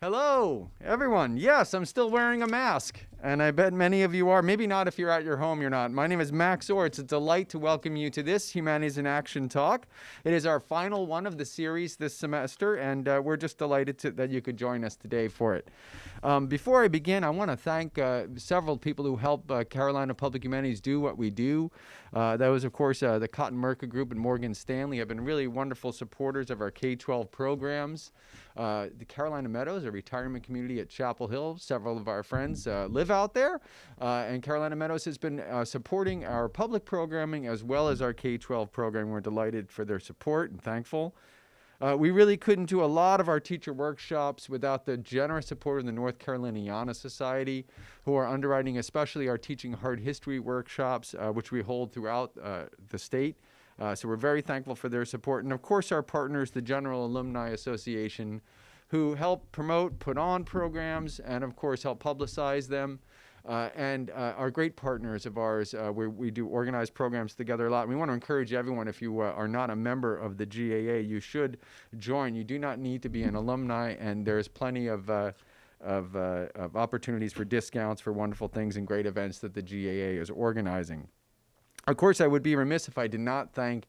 Hello, everyone. Yes, I'm still wearing a mask, and I bet many of you are. Maybe not if you're at your home, you're not. My name is Max Orr. It's a delight to welcome you to this Humanities in Action talk. It is our final one of the series this semester, and we're just delighted that you could join us today for it. Before I begin, I want to thank several people who help Carolina Public Humanities do what we do. That was, of course, the Cotton Merca Group and Morgan Stanley have been really wonderful supporters of our K-12 programs. The Carolina Meadows, a retirement community at Chapel Hill. Several of our friends live out there, and Carolina Meadows has been supporting our public programming as well as our K-12 program. We're delighted for their support and thankful. We really couldn't do a lot of our teacher workshops without the generous support of the North Carolina Yana Society, who are underwriting especially our Teaching Hard History workshops, which we hold throughout the state. So we're very thankful for their support. And of course, our partners, the General Alumni Association, who help promote, put on programs, and of course, help publicize them. And are great partners of ours. We do organize programs together a lot. We want to encourage everyone, if you are not a member of the GAA, you should join. You do not need to be an alumni, and there's plenty of opportunities for discounts for wonderful things and great events that the GAA is organizing. Of course, I would be remiss if I did not thank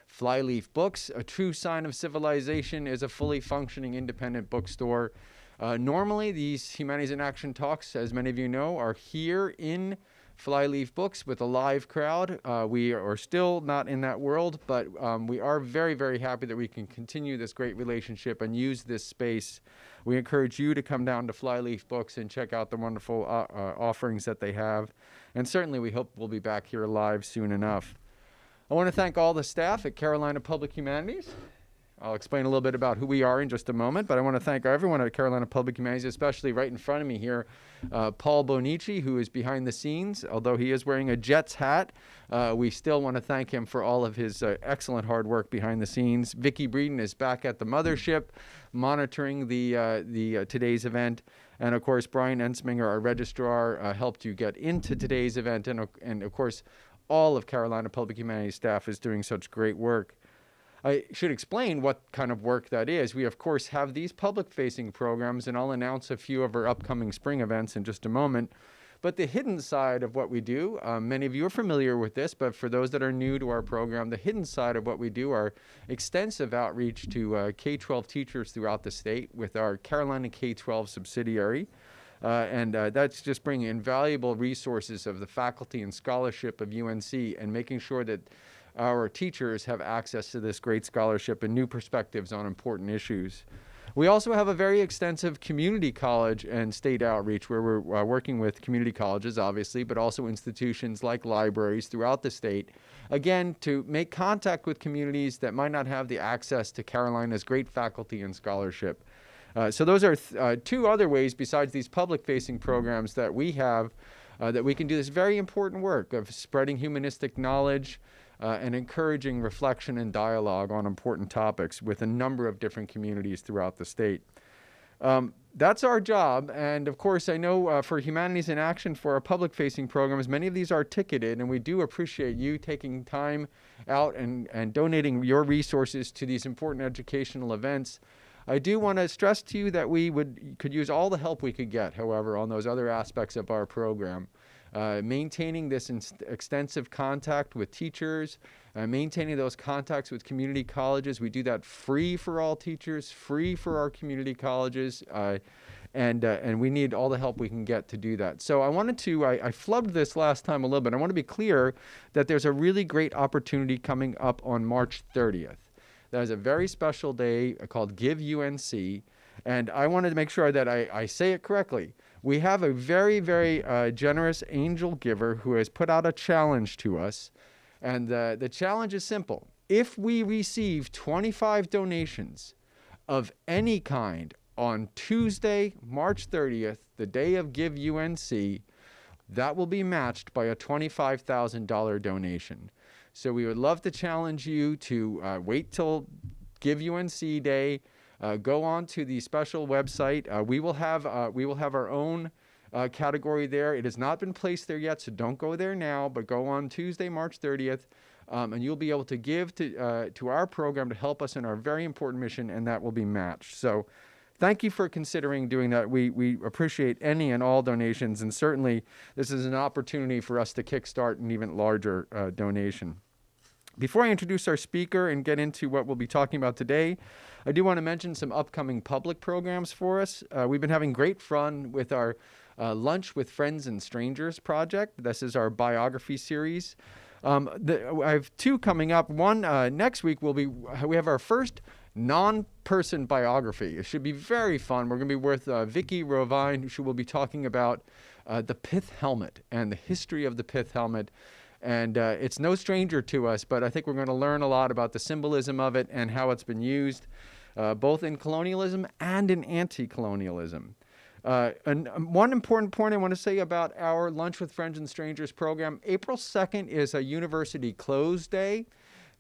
Flyleaf Books. A true sign of civilization is a fully functioning independent bookstore. Normally, these Humanities in Action talks, as many of you know, are here in Flyleaf Books with a live crowd. We are still not in that world, but we are very, very happy that we can continue this great relationship and use this space. We encourage you to come down to Flyleaf Books and check out the wonderful offerings that they have. And certainly, we hope we'll be back here live soon enough. I want to thank all the staff at Carolina Public Humanities. I'll explain a little bit about who we are in just a moment, but I want to thank everyone at Carolina Public Humanities, especially right in front of me here, Paul Bonici, who is behind the scenes. Although he is wearing a Jets hat, we still want to thank him for all of his excellent hard work behind the scenes. Vicki Breeden is back at the mothership, monitoring the today's event. And of course, Brian Ensminger, our registrar, helped you get into today's event. And of course, all of Carolina Public Humanities staff is doing such great work. I should explain what kind of work that is. We, of course, have these public-facing programs, and I'll announce a few of our upcoming spring events in just a moment. But the hidden side of what we do, many of you are familiar with this, but for those that are new to our program, the hidden side of what we do are extensive outreach to K-12 teachers throughout the state with our Carolina K-12 subsidiary. And that's just bringing invaluable resources of the faculty and scholarship of UNC and making sure that our teachers have access to this great scholarship and new perspectives on important issues. We also have a very extensive community college and state outreach where we're working with community colleges, obviously, but also institutions like libraries throughout the state, again, to make contact with communities that might not have the access to Carolina's great faculty and scholarship. So those are two other ways besides these public-facing programs that we have that we can do this very important work of spreading humanistic knowledge and encouraging reflection and dialogue on important topics with a number of different communities throughout the state. That's our job, and of course I know for Humanities in Action, for our public-facing programs, many of these are ticketed, and we do appreciate you taking time out and donating your resources to these important educational events. I do want to stress to you that we could use all the help we could get, however, on those other aspects of our program. Maintaining this extensive contact with teachers, maintaining those contacts with community colleges. We do that free for all teachers, free for our community colleges, and we need all the help we can get to do that. So I wanted to, I flubbed this last time a little bit. I want to be clear that there's a really great opportunity coming up on March 30th. That is a very special day called Give UNC, and I wanted to make sure that I say it correctly. We have a very, very generous angel giver who has put out a challenge to us, and the challenge is simple. If we receive 25 donations of any kind on Tuesday, March 30th, the day of Give UNC, that will be matched by a $25,000 donation. So we would love to challenge you to wait till Give UNC Day. Go on to the special website. We will have our own category there. It has not been placed there yet, so don't go there now. But go on Tuesday, March 30th, and you'll be able to give to our program to help us in our very important mission, and that will be matched. So thank you for considering doing that. We appreciate any and all donations, and certainly this is an opportunity for us to kickstart an even larger donation. Before I introduce our speaker and get into what we'll be talking about today, I do want to mention some upcoming public programs for us. We've been having great fun with our Lunch with Friends and Strangers project. This is our biography series. I have two coming up. One next week we have our first non-person biography. It should be very fun. We're going to be with Vicky Rovine, who will be talking about the pith helmet and the history of the pith helmet. And it's no stranger to us, but I think we're going to learn a lot about the symbolism of it and how it's been used, both in colonialism and in anti-colonialism. And one important point I want to say about our Lunch with Friends and Strangers program, April 2nd is a university close day.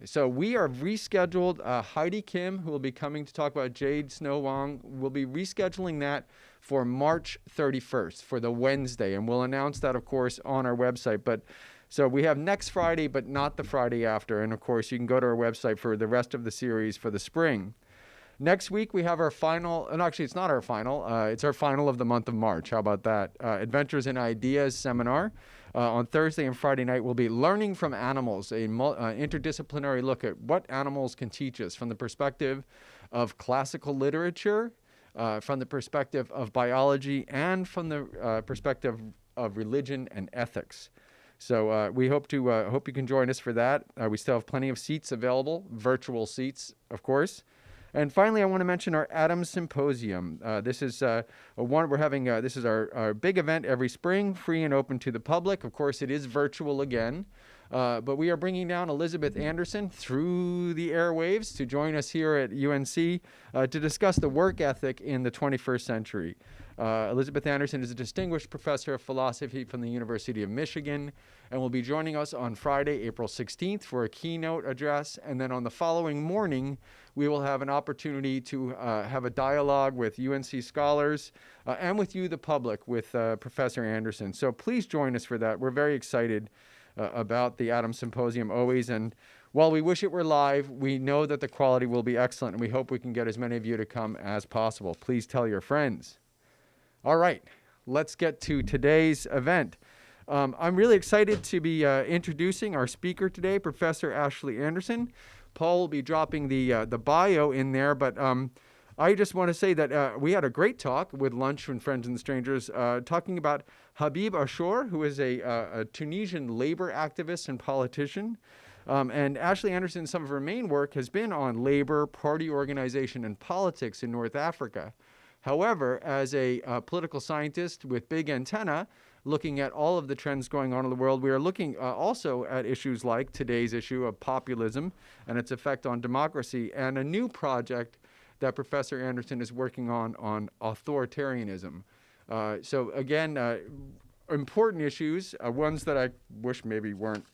So we are rescheduled. Heidi Kim, who will be coming to talk about Jade Snow Wong, will be rescheduling that for March 31st, for the Wednesday. And we'll announce that, of course, on our website. So we have next Friday, but not the Friday after. And, of course, you can go to our website for the rest of the series for the spring. Next week, we have our final, and actually it's not our final, it's our final of the month of March. How about that? Adventures in Ideas seminar. On Thursday and Friday night, we'll be Learning from Animals, an interdisciplinary look at what animals can teach us from the perspective of classical literature, from the perspective of biology, and from the perspective of religion and ethics. So we hope you can join us for that. We still have plenty of seats available, virtual seats, of course. And finally, I want to mention our Adams Symposium. This is one we're having. This is our big event every spring, free and open to the public. Of course, it is virtual again. But we are bringing down Elizabeth Anderson through the airwaves to join us here at UNC to discuss the work ethic in the 21st century. Elizabeth Anderson is a distinguished professor of philosophy from the University of Michigan and will be joining us on Friday, April 16th for a keynote address. And then on the following morning, we will have an opportunity to have a dialogue with UNC scholars and with you, the public, with Professor Anderson. So please join us for that. We're very excited about the Adams Symposium always. And while we wish it were live, we know that the quality will be excellent, and we hope we can get as many of you to come as possible. Please tell your friends. All right, let's get to today's event. I'm really excited to be introducing our speaker today, Professor Ashley Anderson. Paul will be dropping the bio in there, but I just want to say that we had a great talk with Lunch with Friends and Strangers talking about Habib Ashour, who is a Tunisian labor activist and politician. And Ashley Anderson, some of her main work has been on labor, party organization, and politics in North Africa. However, as a political scientist with big antenna, looking at all of the trends going on in the world, we are looking also at issues like today's issue of populism and its effect on democracy, and a new project that Professor Anderson is working on authoritarianism. So again, important issues, ones that I wish maybe weren't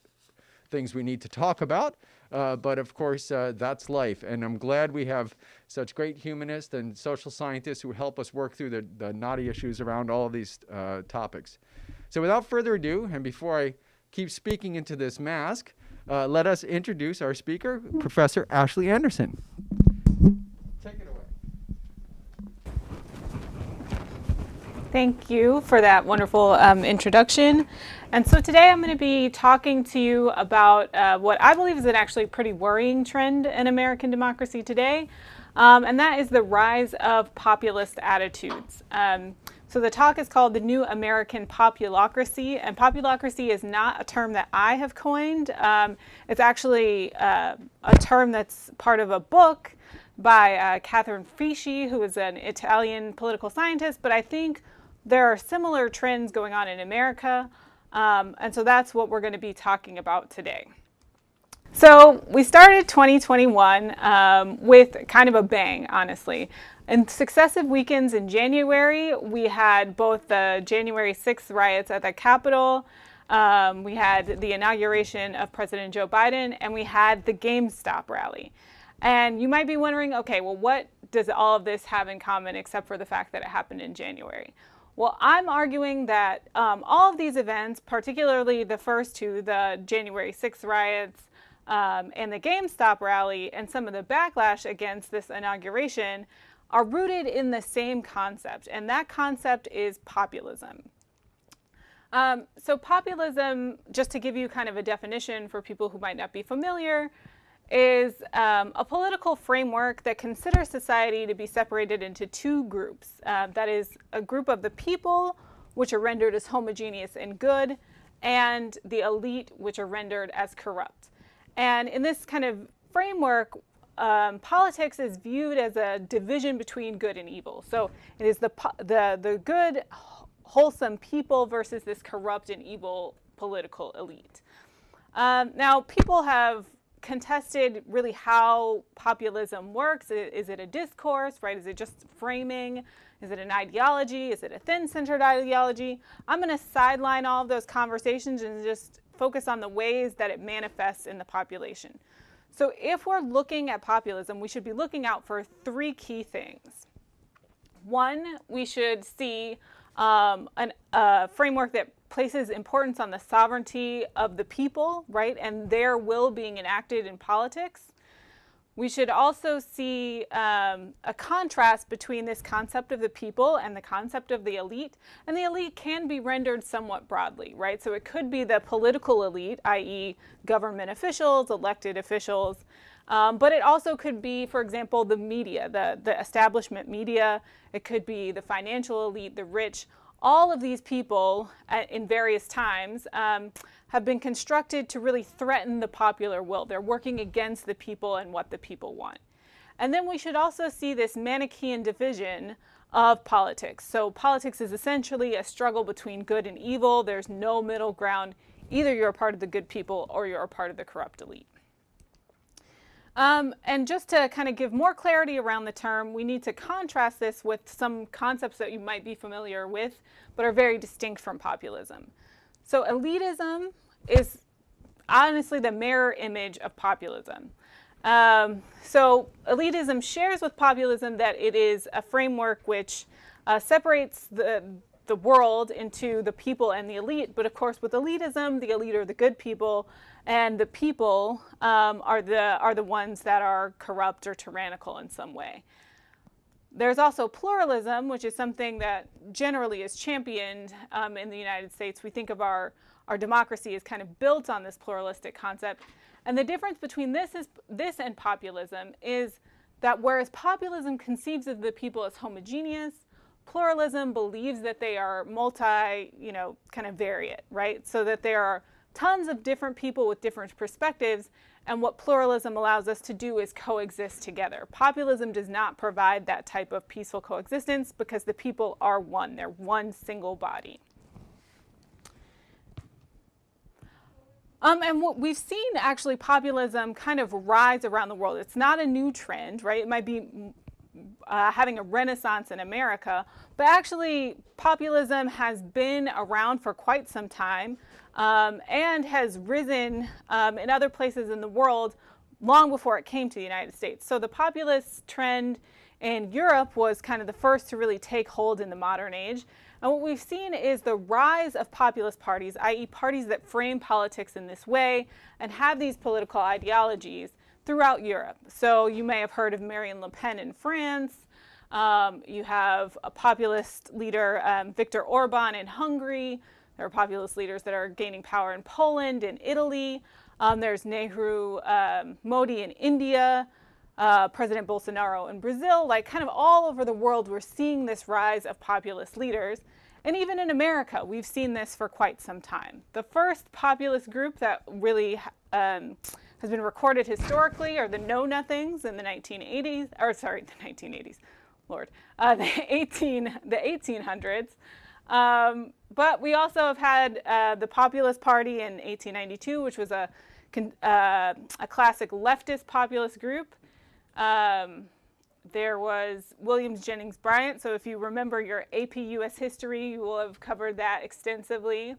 things we need to talk about, but of course that's life, and I'm glad we have such great humanists and social scientists who help us work through the knotty issues around all of these topics. So without further ado, and before I keep speaking into this mask, let us introduce our speaker, Professor Ashley Anderson. Take it away. Thank you for that wonderful introduction. And so today I'm going to be talking to you about what I believe is an actually pretty worrying trend in American democracy today, and that is the rise of populist attitudes. So the talk is called The New American Populocracy, and populocracy is not a term that I have coined. It's actually a term that's part of a book by Catherine Fischi, who is an Italian political scientist, but I think there are similar trends going on in America. And so that's what we're going to be talking about today. So we started 2021 with kind of a bang, honestly. In successive weekends in January, we had both the January 6th riots at the Capitol, we had the inauguration of President Joe Biden, and we had the GameStop rally. And you might be wondering, okay, well, what does all of this have in common except for the fact that it happened in January? Well, I'm arguing that all of these events, particularly the first two, the January 6th riots and the GameStop rally, and some of the backlash against this inauguration, are rooted in the same concept, and that concept is populism. So populism, just to give you kind of a definition for people who might not be familiar, is a political framework that considers society to be separated into two groups. That is a group of the people, which are rendered as homogeneous and good, and the elite, which are rendered as corrupt. And in this kind of framework, politics is viewed as a division between good and evil. So it is the good, wholesome people versus this corrupt and evil political elite. Now, people have contested really how populism works. Is it a discourse, right? Is it just framing? Is it an ideology? Is it a thin-centered ideology? I'm going to sideline all of those conversations and just focus on the ways that it manifests in the population. So if we're looking at populism, we should be looking out for three key things. One, we should see a framework that places importance on the sovereignty of the people, right, and their will being enacted in politics. We should also see a contrast between this concept of the people and the concept of the elite. And the elite can be rendered somewhat broadly, right? So it could be the political elite, i.e. government officials, elected officials, but it also could be, for example, the media, the establishment media. It could be the financial elite, the rich. All of these people in various times have been constructed to really threaten the popular will. They're working against the people and what the people want. And then we should also see this Manichaean division of politics. So politics is essentially a struggle between good and evil. There's no middle ground. Either you're a part of the good people or you're a part of the corrupt elite. And just to kind of give more clarity around the term, we need to contrast this with some concepts that you might be familiar with, but are very distinct from populism. So elitism is honestly the mirror image of populism. So elitism shares with populism that it is a framework which separates the world into the people and the elite, but of course with elitism, the elite are the good people, and the people are the ones that are corrupt or tyrannical in some way. There's also pluralism, which is something that generally is championed in the United States. We think of our democracy as kind of built on this pluralistic concept. And the difference between this and populism is that whereas populism conceives of the people as homogeneous, pluralism believes that they are kind of variate, right? So that there are tons of different people with different perspectives, and what pluralism allows us to do is coexist together. Populism does not provide that type of peaceful coexistence because the people are one. They're one single body. And what we've seen actually populism kind of rise around the world. It's not a new trend, right? It might be having a renaissance in America, but actually populism has been around for quite some time and has risen in other places in the world long before it came to the United States. So the populist trend in Europe was kind of the first to really take hold in the modern age. And what we've seen is the rise of populist parties, i.e. parties that frame politics in this way and have these political ideologies throughout Europe. So you may have heard of Marine Le Pen in France. You have a populist leader, Viktor Orban in Hungary. There are populist leaders that are gaining power in Poland and Italy. There's Nehru Modi in India, President Bolsonaro in Brazil. Like kind of all over the world, we're seeing this rise of populist leaders. And even in America, we've seen this for quite some time. The first populist group that really has been recorded historically are the Know Nothings in the 1980s, or sorry, the 1980s, Lord, the 1800s. But we also have had the Populist Party in 1892, which was a classic leftist populist group. There was Williams Jennings Bryan. So if you remember your AP US history, you will have covered that extensively.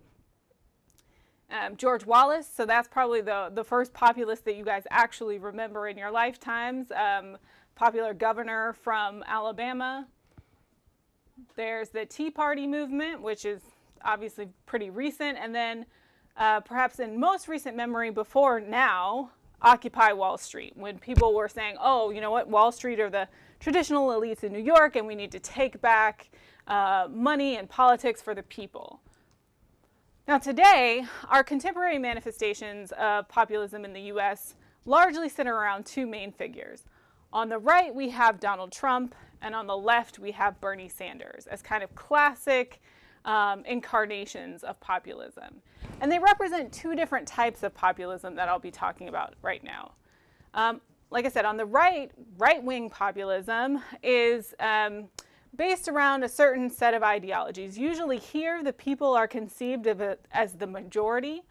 George Wallace, so that's probably the first populist that you guys actually remember in your lifetimes. Popular governor from Alabama. There's the Tea Party movement, which is obviously pretty recent. And then perhaps in most recent memory before now, Occupy Wall Street, when people were saying, oh, you know what, Wall Street are the traditional elites in New York, and we need to take back money and politics for the people. Now today, our contemporary manifestations of populism in the US largely center around two main figures. On the right, we have Donald Trump, and on the left, we have Bernie Sanders as kind of classic incarnations of populism. And they represent two different types of populism that I'll be talking about right now. Like I said, on the right-wing populism is based around a certain set of ideologies. Usually here, the people are conceived of it as the majority.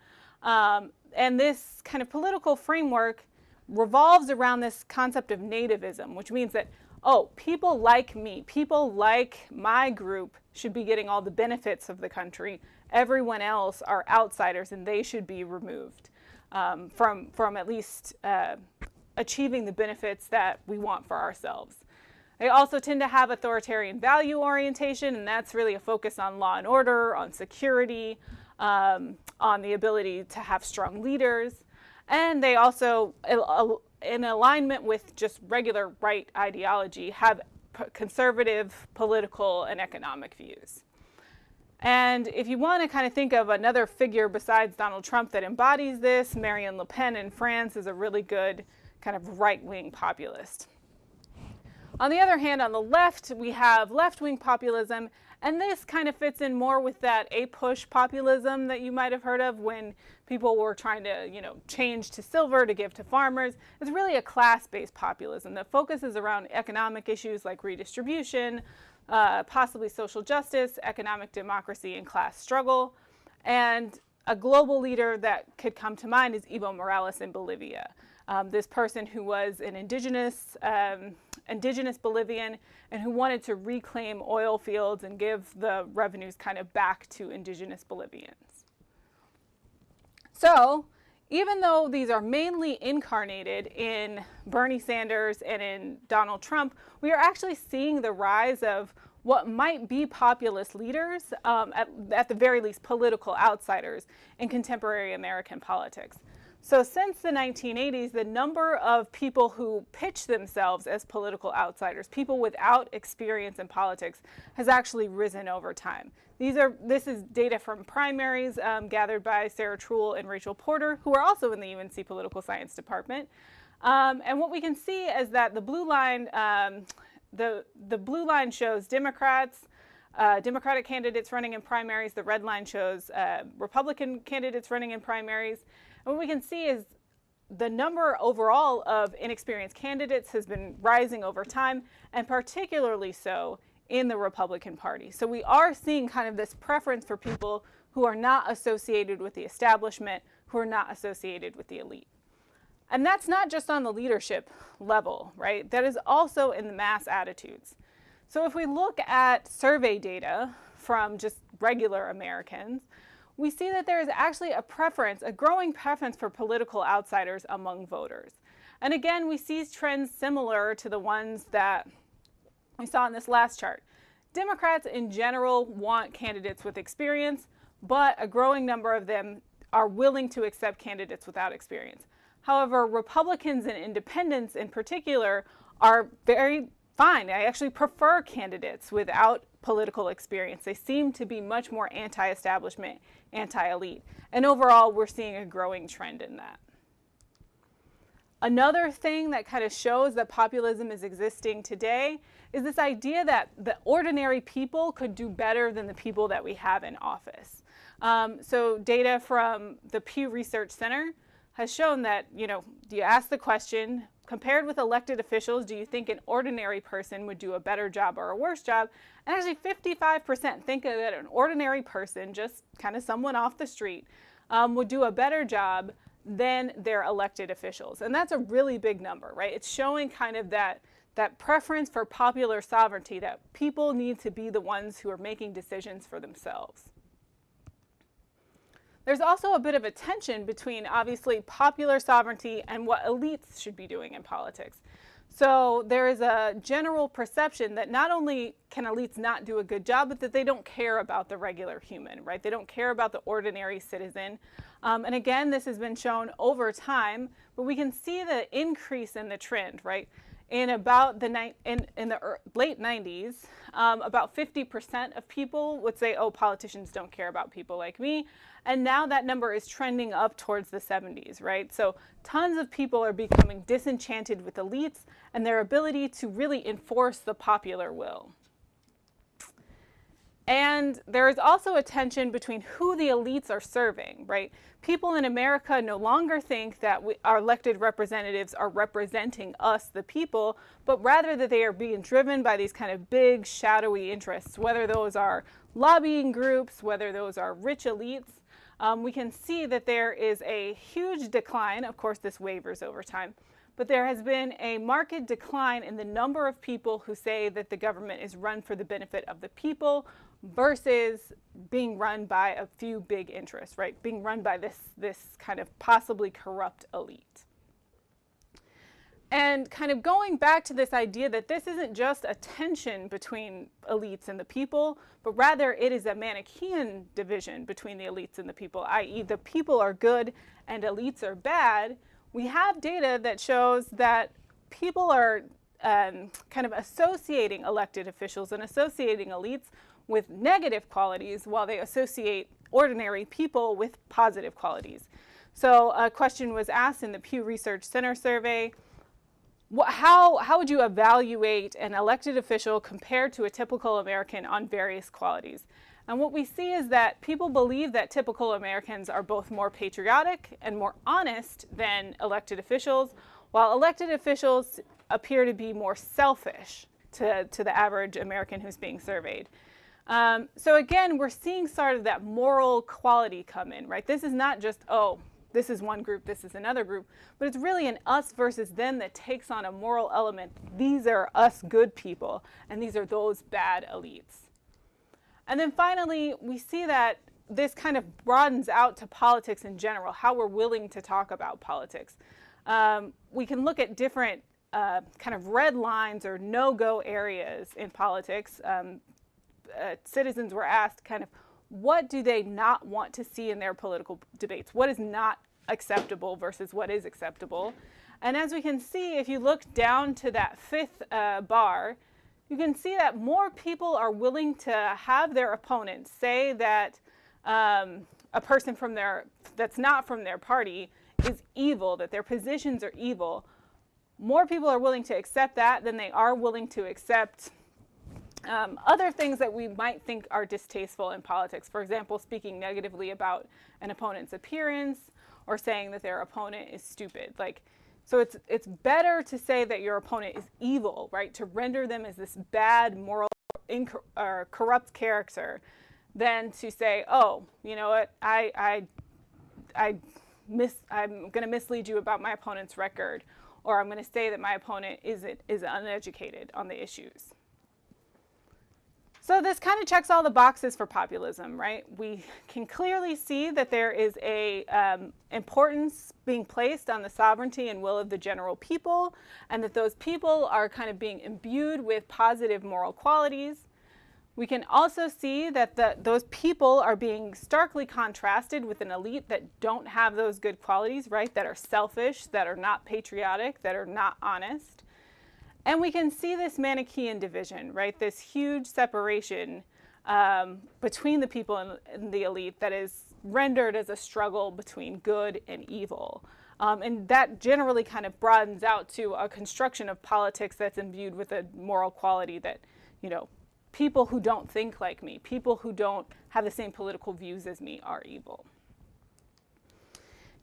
And this kind of political framework revolves around this concept of nativism, which means that, oh, people like me, people like my group should be getting all the benefits of the country. Everyone else are outsiders and they should be removed from at least achieving the benefits that we want for ourselves. They also tend to have authoritarian value orientation, and that's really a focus on law and order, on security, on the ability to have strong leaders. And they also, in alignment with just regular right ideology, have conservative political and economic views. And if you want to kind of think of another figure besides Donald Trump that embodies this, Marine Le Pen in France is a really good kind of right-wing populist. On the other hand, on the left, we have left-wing populism, and this kind of fits in more with that a-push populism that you might have heard of when people were trying to, change to silver to give to farmers. It's really a class-based populism that focuses around economic issues like redistribution, possibly social justice, economic democracy, and class struggle. And a global leader that could come to mind is Evo Morales in Bolivia. This person who was an indigenous Bolivian and who wanted to reclaim oil fields and give the revenues kind of back to indigenous Bolivians. So even though these are mainly incarnated in Bernie Sanders and in Donald Trump, we are actually seeing the rise of what might be populist leaders, at the very least political outsiders in contemporary American politics. So since the 1980s, the number of people who pitch themselves as political outsiders, people without experience in politics, has actually risen over time. This is data from primaries gathered by Sarah Truell and Rachel Porter, who are also in the UNC Political Science Department. And what we can see is that the blue line, the blue line shows Democratic candidates running in primaries. The red line shows Republican candidates running in primaries. And what we can see is the number overall of inexperienced candidates has been rising over time, and particularly so in the Republican Party. So we are seeing kind of this preference for people who are not associated with the establishment, who are not associated with the elite. And that's not just on the leadership level, right? That is also in the mass attitudes. So if we look at survey data from just regular Americans, we see that there is actually a growing preference for political outsiders among voters. And again, we see trends similar to the ones that we saw in this last chart. Democrats in general want candidates with experience, but a growing number of them are willing to accept candidates without experience. However, Republicans and independents in particular are very fine. I actually prefer candidates without political experience. They seem to be much more anti-establishment, anti-elite. And overall, we're seeing a growing trend in that. Another thing that kind of shows that populism is existing today is this idea that the ordinary people could do better than the people that we have in office. So data from the Pew Research Center has shown that, you ask the question, compared with elected officials, do you think an ordinary person would do a better job or a worse job? And actually 55% think that an ordinary person, just kind of someone off the street, would do a better job than their elected officials. And that's a really big number, right? It's showing kind of that preference for popular sovereignty, that people need to be the ones who are making decisions for themselves. There's also a bit of a tension between, obviously, popular sovereignty and what elites should be doing in politics. So there is a general perception that not only can elites not do a good job, but that they don't care about the regular human, right? They don't care about the ordinary citizen. And again, this has been shown over time, but we can see the increase in the trend, right? in about in the late 90s, about 50% of people would say, oh, politicians don't care about people like me. And now that number is trending up towards the 70s, right? So tons of people are becoming disenchanted with elites and their ability to really enforce the popular will. And there is also a tension between who the elites are serving, right? People in America no longer think that our elected representatives are representing us, the people, but rather that they are being driven by these kind of big, shadowy interests, whether those are lobbying groups, whether those are rich elites. We can see that there is a huge decline. Of course, this wavers over time. But there has been a marked decline in the number of people who say that the government is run for the benefit of the people versus being run by a few big interests, right? Being run by this kind of possibly corrupt elite. And kind of going back to this idea that this isn't just a tension between elites and the people, but rather it is a Manichaean division between the elites and the people, i.e. the people are good and elites are bad. We have data that shows that people are kind of associating elected officials and associating elites with negative qualities while they associate ordinary people with positive qualities. So a question was asked in the Pew Research Center survey, how would you evaluate an elected official compared to a typical American on various qualities? And what we see is that people believe that typical Americans are both more patriotic and more honest than elected officials, while elected officials appear to be more selfish to the average American who's being surveyed. So again, we're seeing sort of that moral quality come in, right? This is not just, oh, this is one group, this is another group, but it's really an us versus them that takes on a moral element. These are us good people, and these are those bad elites. And then finally, we see that this kind of broadens out to politics in general, how we're willing to talk about politics. We can look at different kind of red lines or no-go areas in politics. Citizens were asked kind of, what do they not want to see in their political debates? What is not acceptable versus what is acceptable? And as we can see, if you look down to that fifth bar, you can see that more people are willing to have their opponents say that a person that's not from their party is evil, that their positions are evil. More people are willing to accept that than they are willing to accept other things that we might think are distasteful in politics. For example, speaking negatively about an opponent's appearance or saying that their opponent is stupid. So it's better to say that your opponent is evil, right? To render them as this bad, moral, or corrupt character, than to say, oh, you know what, I'm going to mislead you about my opponent's record, or I'm going to say that my opponent is uneducated on the issues. So this kind of checks all the boxes for populism, right? We can clearly see that there is a importance being placed on the sovereignty and will of the general people, and that those people are kind of being imbued with positive moral qualities. We can also see that those people are being starkly contrasted with an elite that don't have those good qualities, right? That are selfish, that are not patriotic, that are not honest. And we can see this Manichaean division, right? This huge separation between the people and the elite that is rendered as a struggle between good and evil. And that generally kind of broadens out to a construction of politics that's imbued with a moral quality that, you know, people who don't think like me, people who don't have the same political views as me are evil.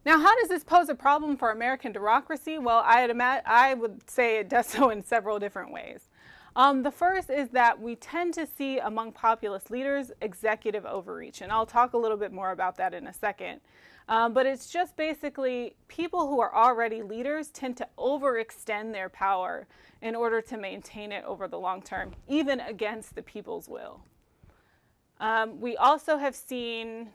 Now, how does this pose a problem for American democracy? Well, I would say it does so in several different ways. The first is that we tend to see among populist leaders executive overreach, and I'll talk a little bit more about that in a second. But it's just basically people who are already leaders tend to overextend their power in order to maintain it over the long term, even against the people's will. We also have seen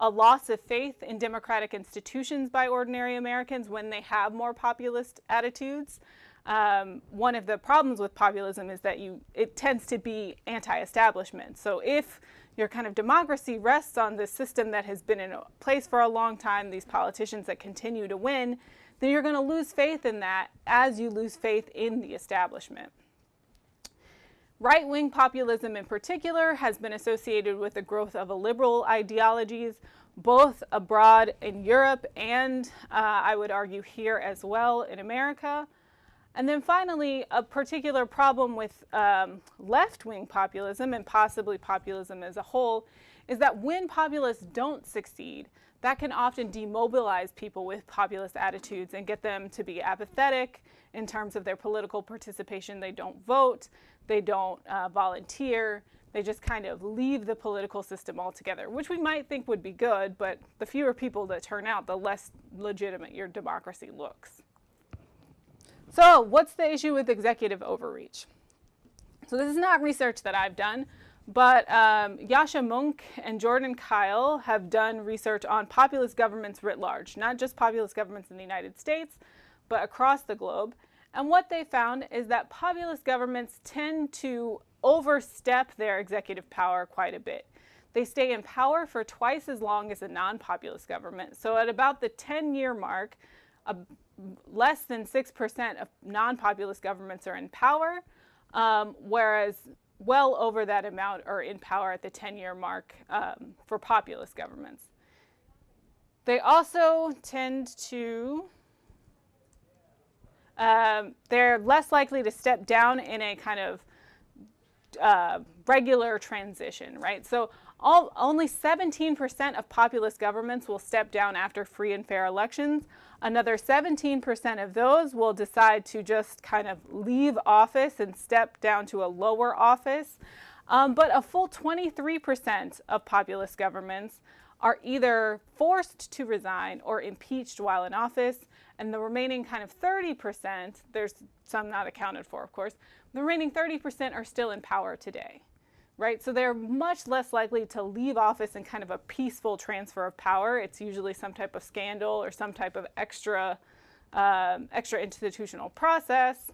a loss of faith in democratic institutions by ordinary Americans when they have more populist attitudes. One of the problems with populism is that it tends to be anti-establishment. So if your kind of democracy rests on this system that has been in place for a long time, these politicians that continue to win, then you're going to lose faith in that as you lose faith in the establishment. Right-wing populism in particular has been associated with the growth of liberal ideologies, both abroad in Europe and I would argue here as well in America. And then finally, a particular problem with left-wing populism and possibly populism as a whole is that when populists don't succeed, that can often demobilize people with populist attitudes and get them to be apathetic in terms of their political participation. They don't vote, they don't volunteer, they just kind of leave the political system altogether, which we might think would be good, but the fewer people that turn out, the less legitimate your democracy looks. So what's the issue with executive overreach? So this is not research that I've done, but Yasha Munk and Jordan Kyle have done research on populist governments writ large, not just populist governments in the United States, but across the globe. And what they found is that populist governments tend to overstep their executive power quite a bit. They stay in power for twice as long as a non-populist government. So at about the 10-year mark, less than 6% of non-populist governments are in power, whereas well over that amount are in power at the 10-year mark for populist governments. They also tend to, they're less likely to step down in a kind of regular transition, right? So only 17% of populist governments will step down after free and fair elections. Another 17% of those will decide to just kind of leave office and step down to a lower office. But a full 23% of populist governments are either forced to resign or impeached while in office. And the remaining kind of 30%, there's some not accounted for, of course, the remaining 30% are still in power today, right? So they're much less likely to leave office in kind of a peaceful transfer of power. It's usually some type of scandal or some type of extra institutional process.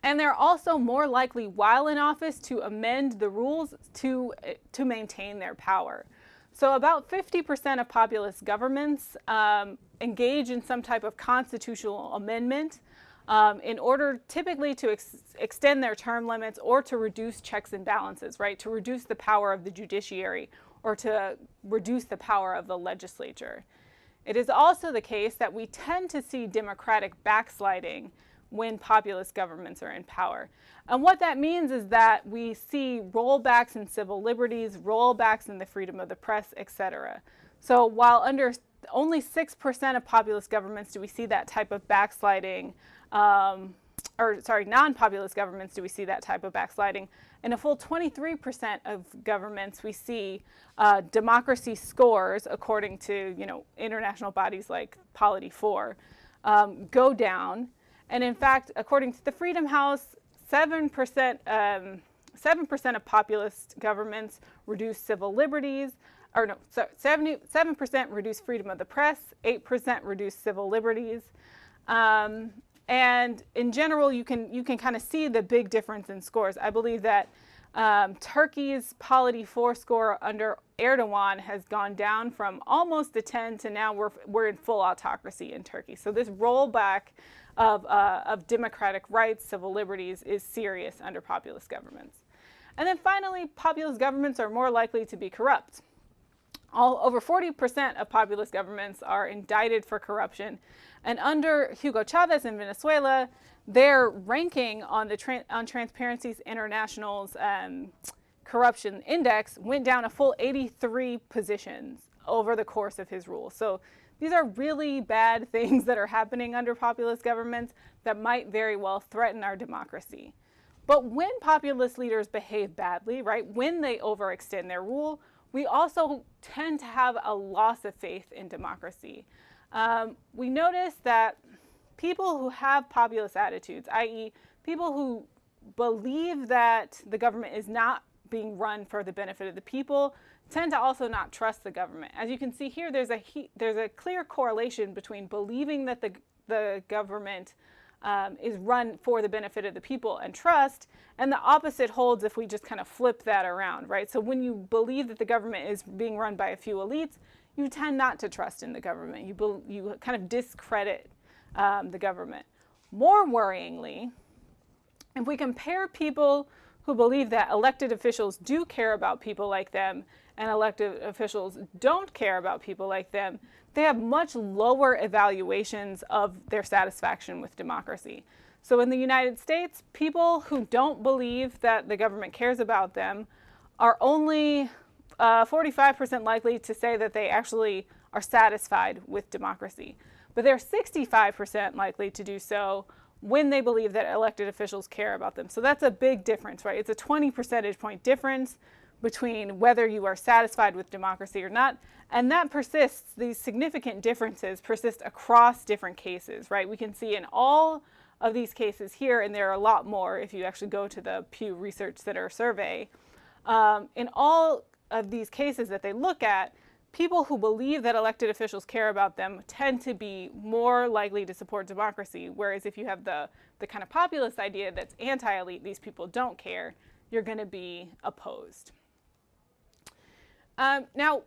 And they're also more likely, while in office, to amend the rules to maintain their power. So about 50% of populist governments engage in some type of constitutional amendment in order typically to extend their term limits or to reduce checks and balances, right? To reduce the power of the judiciary or to reduce the power of the legislature. It is also the case that we tend to see democratic backsliding when populist governments are in power. And what that means is that we see rollbacks in civil liberties, rollbacks in the freedom of the press, etc. So while under only 6% of populist governments do we see that type of backsliding, non-populist governments do we see that type of backsliding. In a full 23% of governments, we see democracy scores, according to international bodies like Polity4, go down. And in fact, according to the Freedom House, 7% of populist governments reduce civil liberties, 7% reduce freedom of the press, 8% reduce civil liberties. And in general, you can kind of see the big difference in scores. I believe that Turkey's Polity4 score under Erdogan has gone down from almost a 10 to now we're in full autocracy in Turkey. So this rollback of democratic rights, civil liberties is serious under populist governments. And then finally, populist governments are more likely to be corrupt. Over 40% of populist governments are indicted for corruption. And under Hugo Chavez in Venezuela, their ranking on Transparency International's corruption index went down a full 83 positions over the course of his rule. So these are really bad things that are happening under populist governments that might very well threaten our democracy. But when populist leaders behave badly, right, when they overextend their rule, we also tend to have a loss of faith in democracy. We notice that people who have populist attitudes, i.e. people who believe that the government is not being run for the benefit of the people, tend to also not trust the government. As you can see here, there's a clear correlation between believing that the government is run for the benefit of the people and trust, and the opposite holds if we just kind of flip that around, right? So when you believe that the government is being run by a few elites, you tend not to trust in the government. You kind of discredit the government. More worryingly, if we compare people who believe that elected officials do care about people like them and elected officials don't care about people like them, they have much lower evaluations of their satisfaction with democracy. So in the United States, people who don't believe that the government cares about them are only 45% likely to say that they actually are satisfied with democracy. But they're 65% likely to do so when they believe that elected officials care about them. So that's a big difference, right? It's a 20 percentage point difference between whether you are satisfied with democracy or not. And that persists, these significant differences persist across different cases, right? We can see in all of these cases here, and there are a lot more if you actually go to the Pew Research Center survey, in all of these cases that they look at, people who believe that elected officials care about them tend to be more likely to support democracy, whereas if you have the kind of populist idea that's anti-elite, these people don't care, you're going to be opposed. Now,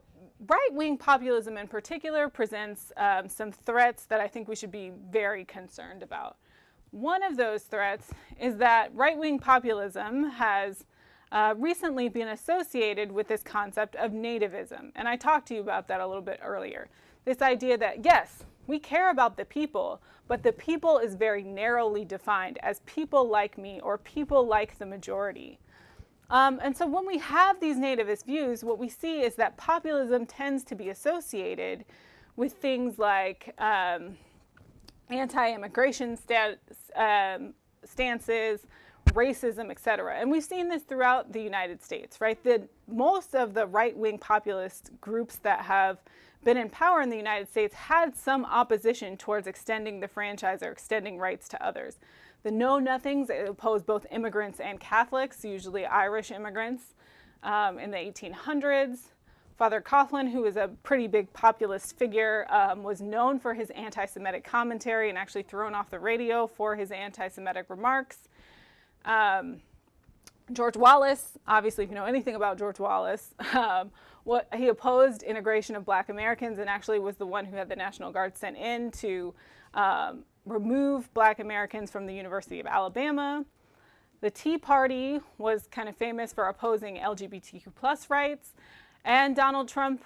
right-wing populism in particular presents some threats that I think we should be very concerned about. One of those threats is that right-wing populism has recently been associated with this concept of nativism. And I talked to you about that a little bit earlier. This idea that, yes, we care about the people, but the people is very narrowly defined as people like me or people like the majority. And so when we have these nativist views, what we see is that populism tends to be associated with things like anti-immigration stances, racism, etc. And we've seen this throughout the United States, right? Most of the right-wing populist groups that have been in power in the United States had some opposition towards extending the franchise or extending rights to others. The Know-Nothings opposed both immigrants and Catholics, usually Irish immigrants, in the 1800s. Father Coughlin, who was a pretty big populist figure, was known for his anti-Semitic commentary and actually thrown off the radio for his anti-Semitic remarks. George Wallace, obviously if you know anything about George Wallace, he opposed integration of Black Americans and actually was the one who had the National Guard sent in to remove Black Americans from the University of Alabama. The Tea Party was kind of famous for opposing LGBTQ+ rights. And Donald Trump,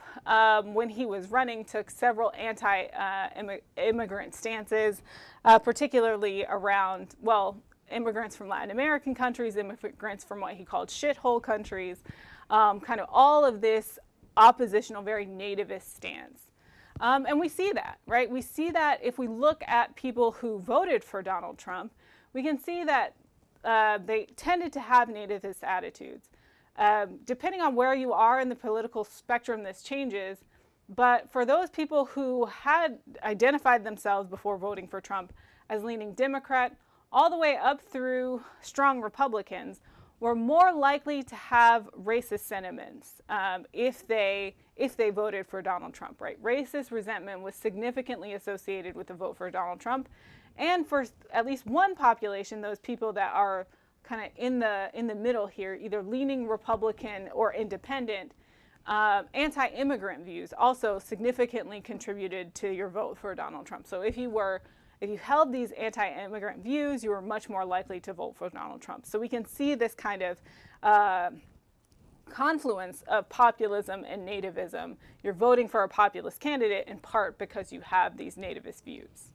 when he was running, took several anti-immigrant stances, particularly around, well, immigrants from Latin American countries, immigrants from what he called shithole countries, kind of all of this oppositional, very nativist stance. And we see that, right? We see that if we look at people who voted for Donald Trump, we can see that they tended to have nativist attitudes. Depending on where you are in the political spectrum, this changes. But for those people who had identified themselves before voting for Trump as leaning Democrat, all the way up through strong Republicans, were more likely to have racist sentiments if they voted for Donald Trump, right? Racist resentment was significantly associated with the vote for Donald Trump. And for at least one population, those people that are kind of in the middle here, either leaning Republican or independent, anti-immigrant views also significantly contributed to your vote for Donald Trump. So if you held these anti-immigrant views, you were much more likely to vote for Donald Trump. So we can see this kind of confluence of populism and nativism. You're voting for a populist candidate in part because you have these nativist views.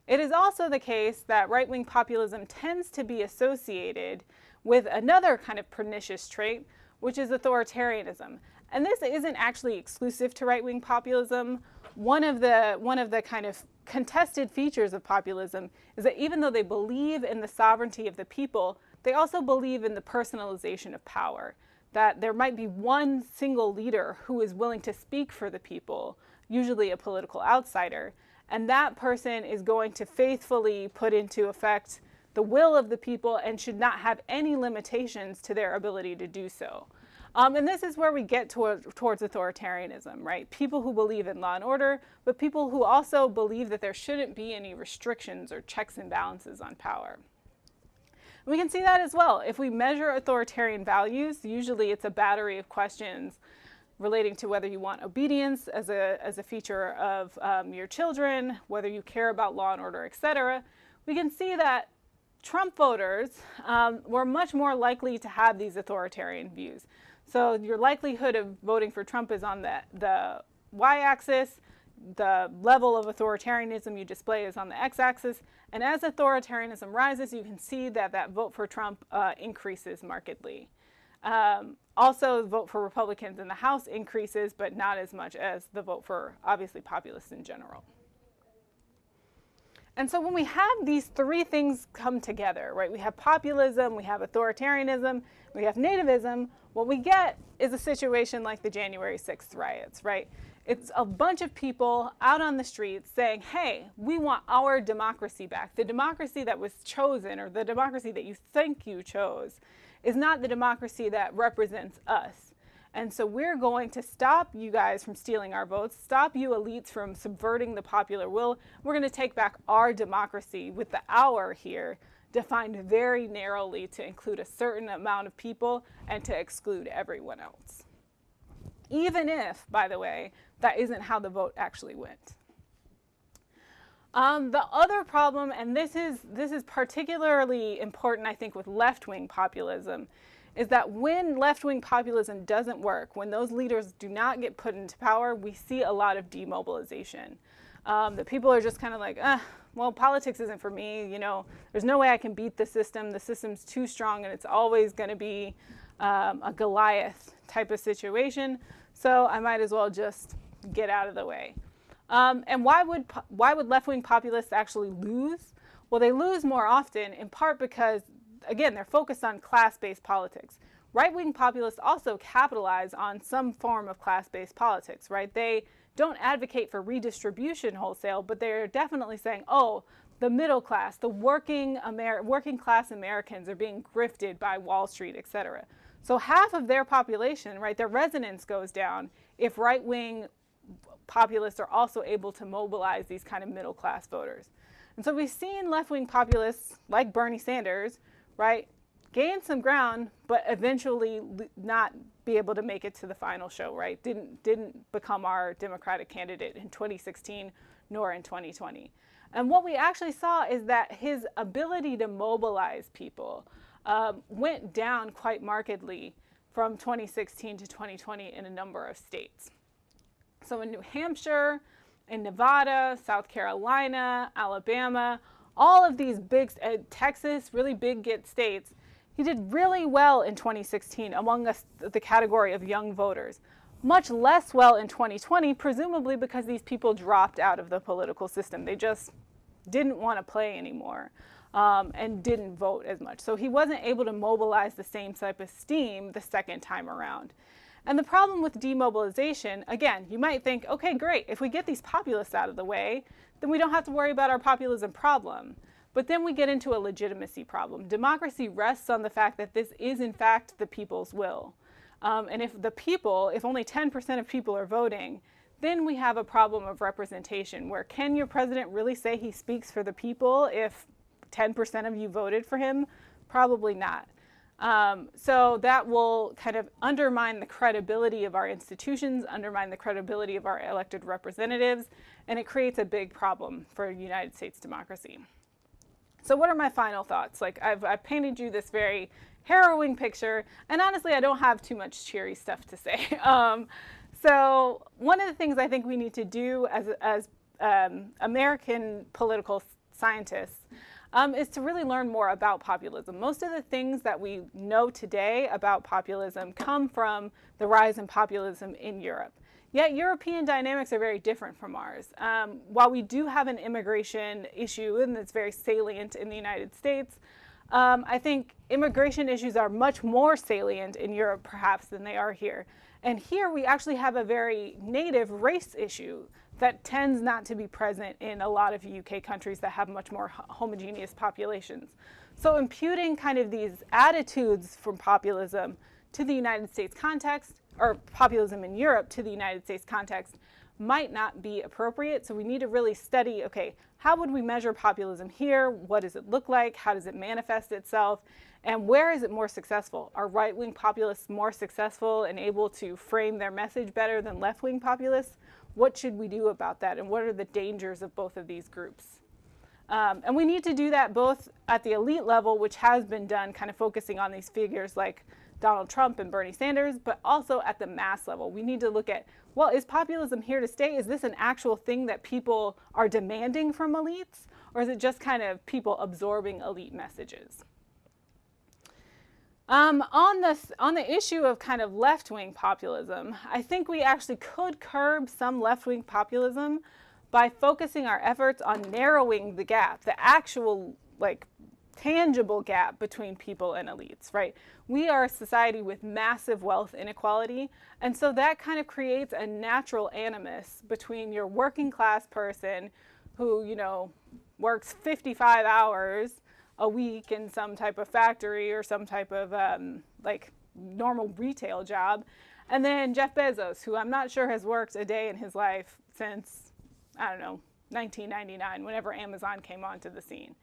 It is also the case that right-wing populism tends to be associated with another kind of pernicious trait, which is authoritarianism. And this isn't actually exclusive to right-wing populism. One of the kind of contested features of populism is that even though they believe in the sovereignty of the people, they also believe in the personalization of power. That there might be one single leader who is willing to speak for the people, usually a political outsider, and that person is going to faithfully put into effect the will of the people and should not have any limitations to their ability to do so. And this is where we get towards authoritarianism, right? People who believe in law and order, but people who also believe that there shouldn't be any restrictions or checks and balances on power. And we can see that as well. If we measure authoritarian values, usually it's a battery of questions. relating to whether you want obedience as a feature of your children, whether you care about law and order, etc., we can see that Trump voters were much more likely to have these authoritarian views. So your likelihood of voting for Trump is on the y-axis. The level of authoritarianism you display is on the x-axis. And as authoritarianism rises, you can see that that vote for Trump increases markedly. Also, the vote for Republicans in the House increases, but not as much as the vote for, obviously, populists in general. And so when we have these three things come together, right, we have populism, we have authoritarianism, we have nativism, what we get is a situation like the January 6th riots, right? It's a bunch of people out on the streets saying, hey, we want our democracy back. The democracy that was chosen, or the democracy that you think you chose, is not the democracy that represents us. And so we're going to stop you guys from stealing our votes, stop you elites from subverting the popular will. We're going to take back our democracy with the "our" here defined very narrowly to include a certain amount of people and to exclude everyone else. Even if, by the way, that isn't how the vote actually went. The other problem, and this is particularly important, I think, with left-wing populism, is that when left-wing populism doesn't work, when those leaders do not get put into power, we see a lot of demobilization. The people are just kind of like, well, politics isn't for me, you know, there's no way I can beat the system's too strong, and it's always going to be a Goliath type of situation, so I might as well just get out of the way. And why would left-wing populists actually lose? Well, they lose more often, in part because, again, they're focused on class-based politics. Right-wing populists also capitalize on some form of class-based politics, right? They don't advocate for redistribution wholesale, but they're definitely saying, oh, the middle class, the working class Americans are being grifted by Wall Street, et cetera. So half of their population, right, their resonance goes down if right-wing populists are also able to mobilize these kind of middle class voters. And so we've seen left-wing populists like Bernie Sanders, right, gain some ground, but eventually not be able to make it to the final show, right? Didn't become our Democratic candidate in 2016 nor in 2020. And what we actually saw is that his ability to mobilize people went down quite markedly from 2016 to 2020 in a number of states. So in New Hampshire, in Nevada, South Carolina, Alabama, all of these big, Texas, really big states, he did really well in 2016 among the category of young voters. Much less well in 2020, presumably because these people dropped out of the political system. They just didn't want to play anymore and didn't vote as much. So he wasn't able to mobilize the same type of steam the second time around. And the problem with demobilization, again, you might think, okay, great, if we get these populists out of the way, then we don't have to worry about our populism problem. But then we get into a legitimacy problem. Democracy rests on the fact that this is, in fact, the people's will. And if only 10% of people are voting, then we have a problem of representation, where can your president really say he speaks for the people if 10% of you voted for him? Probably not. So that will kind of undermine the credibility of our institutions, undermine the credibility of our elected representatives, and it creates a big problem for United States democracy. So what are my final thoughts? Like, I've painted you this very harrowing picture, and honestly, I don't have too much cheery stuff to say. So one of the things I think we need to do as American political scientists is to really learn more about populism. Most of the things that we know today about populism come from the rise in populism in Europe. Yet European dynamics are very different from ours. While we do have an immigration issue, and it's very salient in the United States, I think immigration issues are much more salient in Europe, perhaps, than they are here. And here we actually have a very native race issue that tends not to be present in a lot of UK countries that have much more homogeneous populations. So imputing kind of these attitudes from populism to the United States context, or populism in Europe to the United States context, might not be appropriate. So we need to really study, okay, how would we measure populism here? What does it look like? How does it manifest itself? And where is it more successful? Are right-wing populists more successful and able to frame their message better than left-wing populists? What should we do about that? And what are the dangers of both of these groups? And we need to do that both at the elite level, which has been done, kind of focusing on these figures like Donald Trump and Bernie Sanders, but also at the mass level. We need to look at, well, is populism here to stay? Is this an actual thing that people are demanding from elites? Or is it just kind of people absorbing elite messages? On the issue of kind of left-wing populism, I think we actually could curb some left-wing populism by focusing our efforts on narrowing the gap, the actual, like, tangible gap between people and elites, right? We are a society with massive wealth inequality, and so that kind of creates a natural animus between your working class person who, you know, works 55 hours a week in some type of factory or some type of like normal retail job, and then Jeff Bezos, who I'm not sure has worked a day in his life since, I don't know, 1999, whenever Amazon came onto the scene.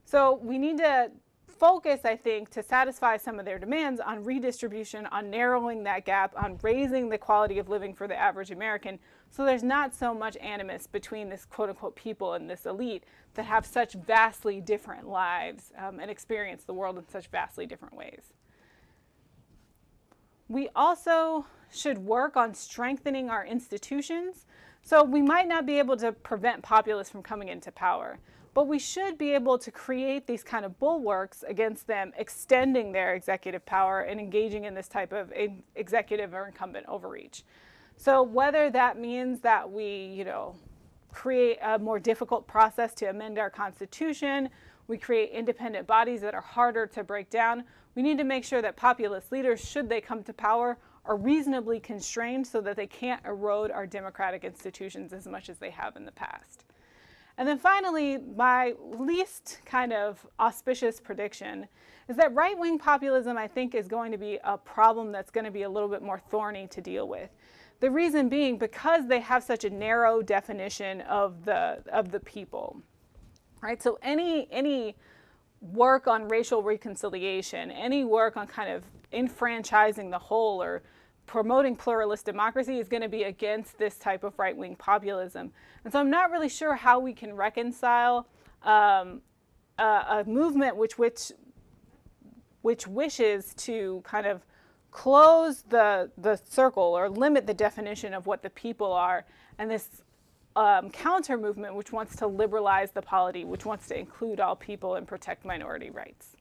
So we need to focus, I think, to satisfy some of their demands on redistribution, on narrowing that gap, on raising the quality of living for the average American, so there's not so much animus between this quote-unquote people and this elite that have such vastly different lives and experience the world in such vastly different ways. We also should work on strengthening our institutions. So we might not be able to prevent populists from coming into power, but we should be able to create these kind of bulwarks against them extending their executive power and engaging in this type of executive or incumbent overreach. So whether that means that we, you know, create a more difficult process to amend our Constitution, we create independent bodies that are harder to break down, we need to make sure that populist leaders, should they come to power, are reasonably constrained so that they can't erode our democratic institutions as much as they have in the past. And then finally, my least kind of auspicious prediction is that right-wing populism, I think, is going to be a problem that's going to be a little bit more thorny to deal with. The reason being because they have such a narrow definition of the people, right? So any work on racial reconciliation, any work on kind of enfranchising the whole or promoting pluralist democracy is going to be against this type of right-wing populism. And so I'm not really sure how we can reconcile a movement which wishes to kind of close the circle or limit the definition of what the people are, and this counter movement which wants to liberalize the polity, which wants to include all people and protect minority rights.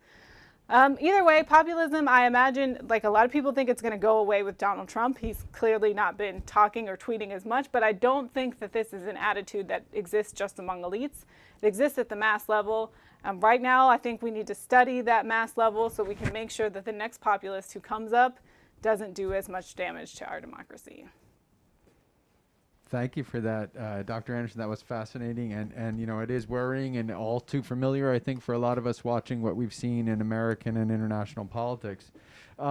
Either way, populism, I imagine, like a lot of people think it's going to go away with Donald Trump. He's clearly not been talking or tweeting as much, but I don't think that this is an attitude that exists just among elites. It exists at the mass level. Right now, I think we need to study that mass level so we can make sure that the next populist who comes up doesn't do as much damage to our democracy. Thank you for that, Dr. Anderson. That was fascinating, and you know, it is worrying and all too familiar, I think, for a lot of us watching what we've seen in American and international politics.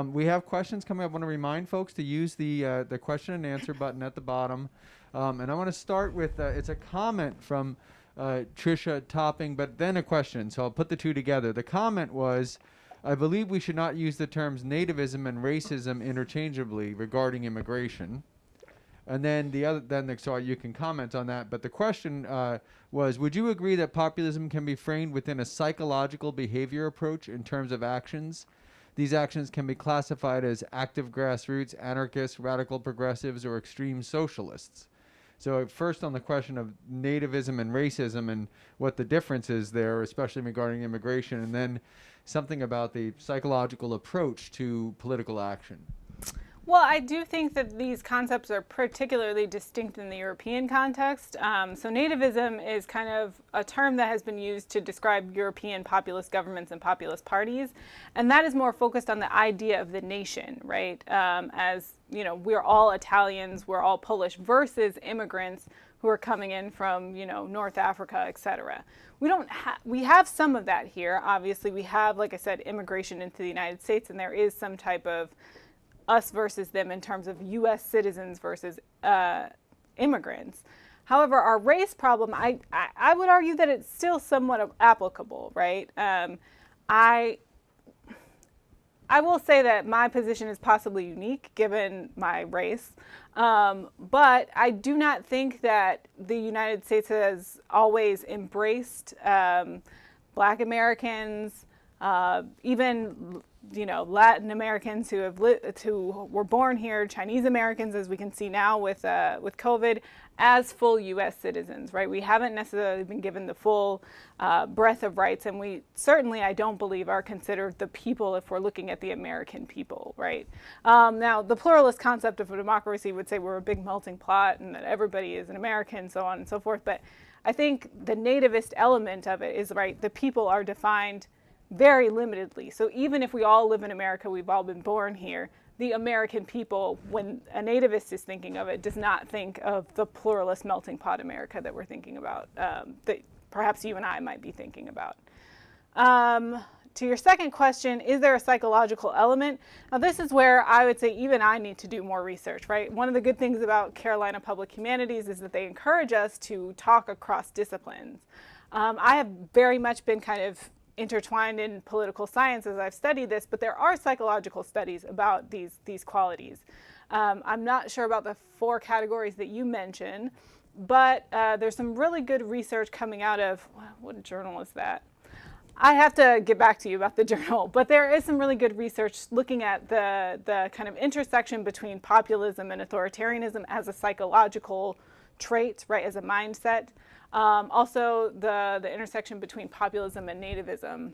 We have questions coming up. I want to remind folks to use the question and answer button at the bottom, and I want to start with it's a comment from Tricia Topping, but then a question. So I'll put the two together. The comment was, "I believe we should not use the terms nativism and racism interchangeably regarding immigration." And then so you can comment on that. But the question was, would you agree that populism can be framed within a psychological behavior approach in terms of actions? These actions can be classified as active grassroots, anarchists, radical progressives, or extreme socialists. So first on the question of nativism and racism and what the difference is there, especially regarding immigration, and then something about the psychological approach to political action. Well, I do think that these concepts are particularly distinct in the European context. So nativism is kind of a term that has been used to describe European populist governments and populist parties. And that is more focused on the idea of the nation, right? As, you know, we're all Italians, we're all Polish, versus immigrants who are coming in from, you know, North Africa, et cetera. We have some of that here. Obviously, we have, like I said, immigration into the United States, and there is some type of us versus them in terms of U.S. citizens versus immigrants. However, our race problem, I would argue that it's still somewhat applicable, right? I will say that my position is possibly unique given my race, but I do not think that the United States has always embraced Black Americans, even Latin Americans who were born here, Chinese Americans, as we can see now with COVID, as full U.S. citizens, right? We haven't necessarily been given the full breadth of rights, and we certainly, I don't believe, are considered the people if we're looking at the American people, right? Now, the pluralist concept of a democracy would say we're a big melting pot and that everybody is an American, so on and so forth, but I think the nativist element of it is, right, the people are defined very limitedly. So even if we all live in America, we've all been born here, the American people, when a nativist is thinking of it, does not think of the pluralist melting pot America that we're thinking about, that perhaps you and I might be thinking about. To your second question, is there a psychological element? Now this is where I would say even I need to do more research, right? One of the good things about Carolina Public Humanities is that they encourage us to talk across disciplines. I have very much been kind of intertwined in political science as I've studied this, but there are psychological studies about these qualities. I'm not sure about the 4 categories that you mentioned, but there's some really good research coming out of, what journal is that? I have to get back to you about the journal, but there is some really good research looking at the kind of intersection between populism and authoritarianism as a psychological trait, right, as a mindset. Also, the intersection between populism and nativism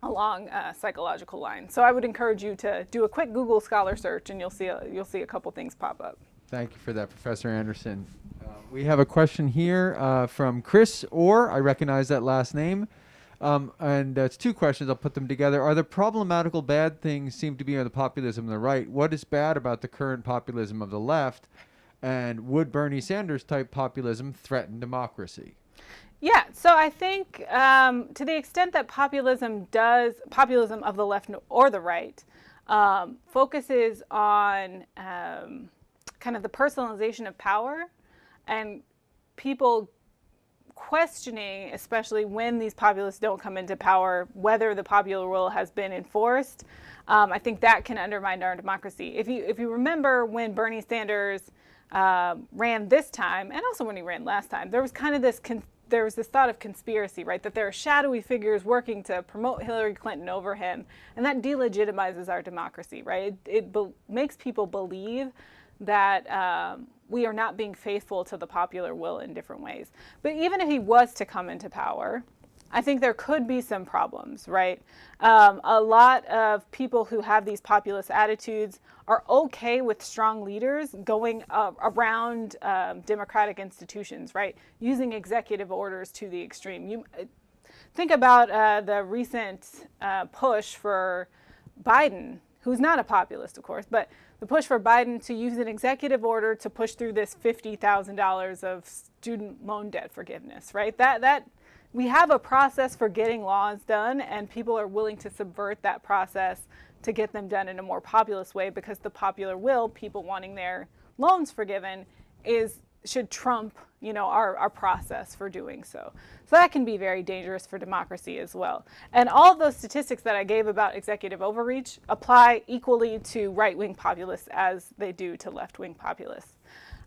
along psychological lines. So I would encourage you to do a quick Google Scholar search, and you'll see a couple things pop up. Thank you for that, Professor Anderson. We have a question here from Chris Orr. I recognize that last name. And it's 2 questions. I'll put them together. Are the problematical bad things seem to be on the populism of the right? What is bad about the current populism of the left? And would Bernie Sanders type populism threaten democracy? Yeah, so I think to the extent that populism of the left or the right, focuses on kind of the personalization of power and people questioning, especially when these populists don't come into power, whether the popular will has been enforced. I think that can undermine our democracy. If you remember when Bernie Sanders ran this time, and also when he ran last time, there was kind of this thought of conspiracy, right? That there are shadowy figures working to promote Hillary Clinton over him, and that delegitimizes our democracy, right? It makes people believe that we are not being faithful to the popular will in different ways. But even if he was to come into power, I think there could be some problems, right? A lot of people who have these populist attitudes are okay with strong leaders going around democratic institutions, right? Using executive orders to the extreme. You think about the recent push for Biden, who's not a populist, of course, but the push for Biden to use an executive order to push through this $50,000 of student loan debt forgiveness, right? That we have a process for getting laws done, and people are willing to subvert that process to get them done in a more populist way, because the popular will, people wanting their loans forgiven, should trump, our process for doing so. So that can be very dangerous for democracy as well. And all of those statistics that I gave about executive overreach apply equally to right-wing populists as they do to left-wing populists.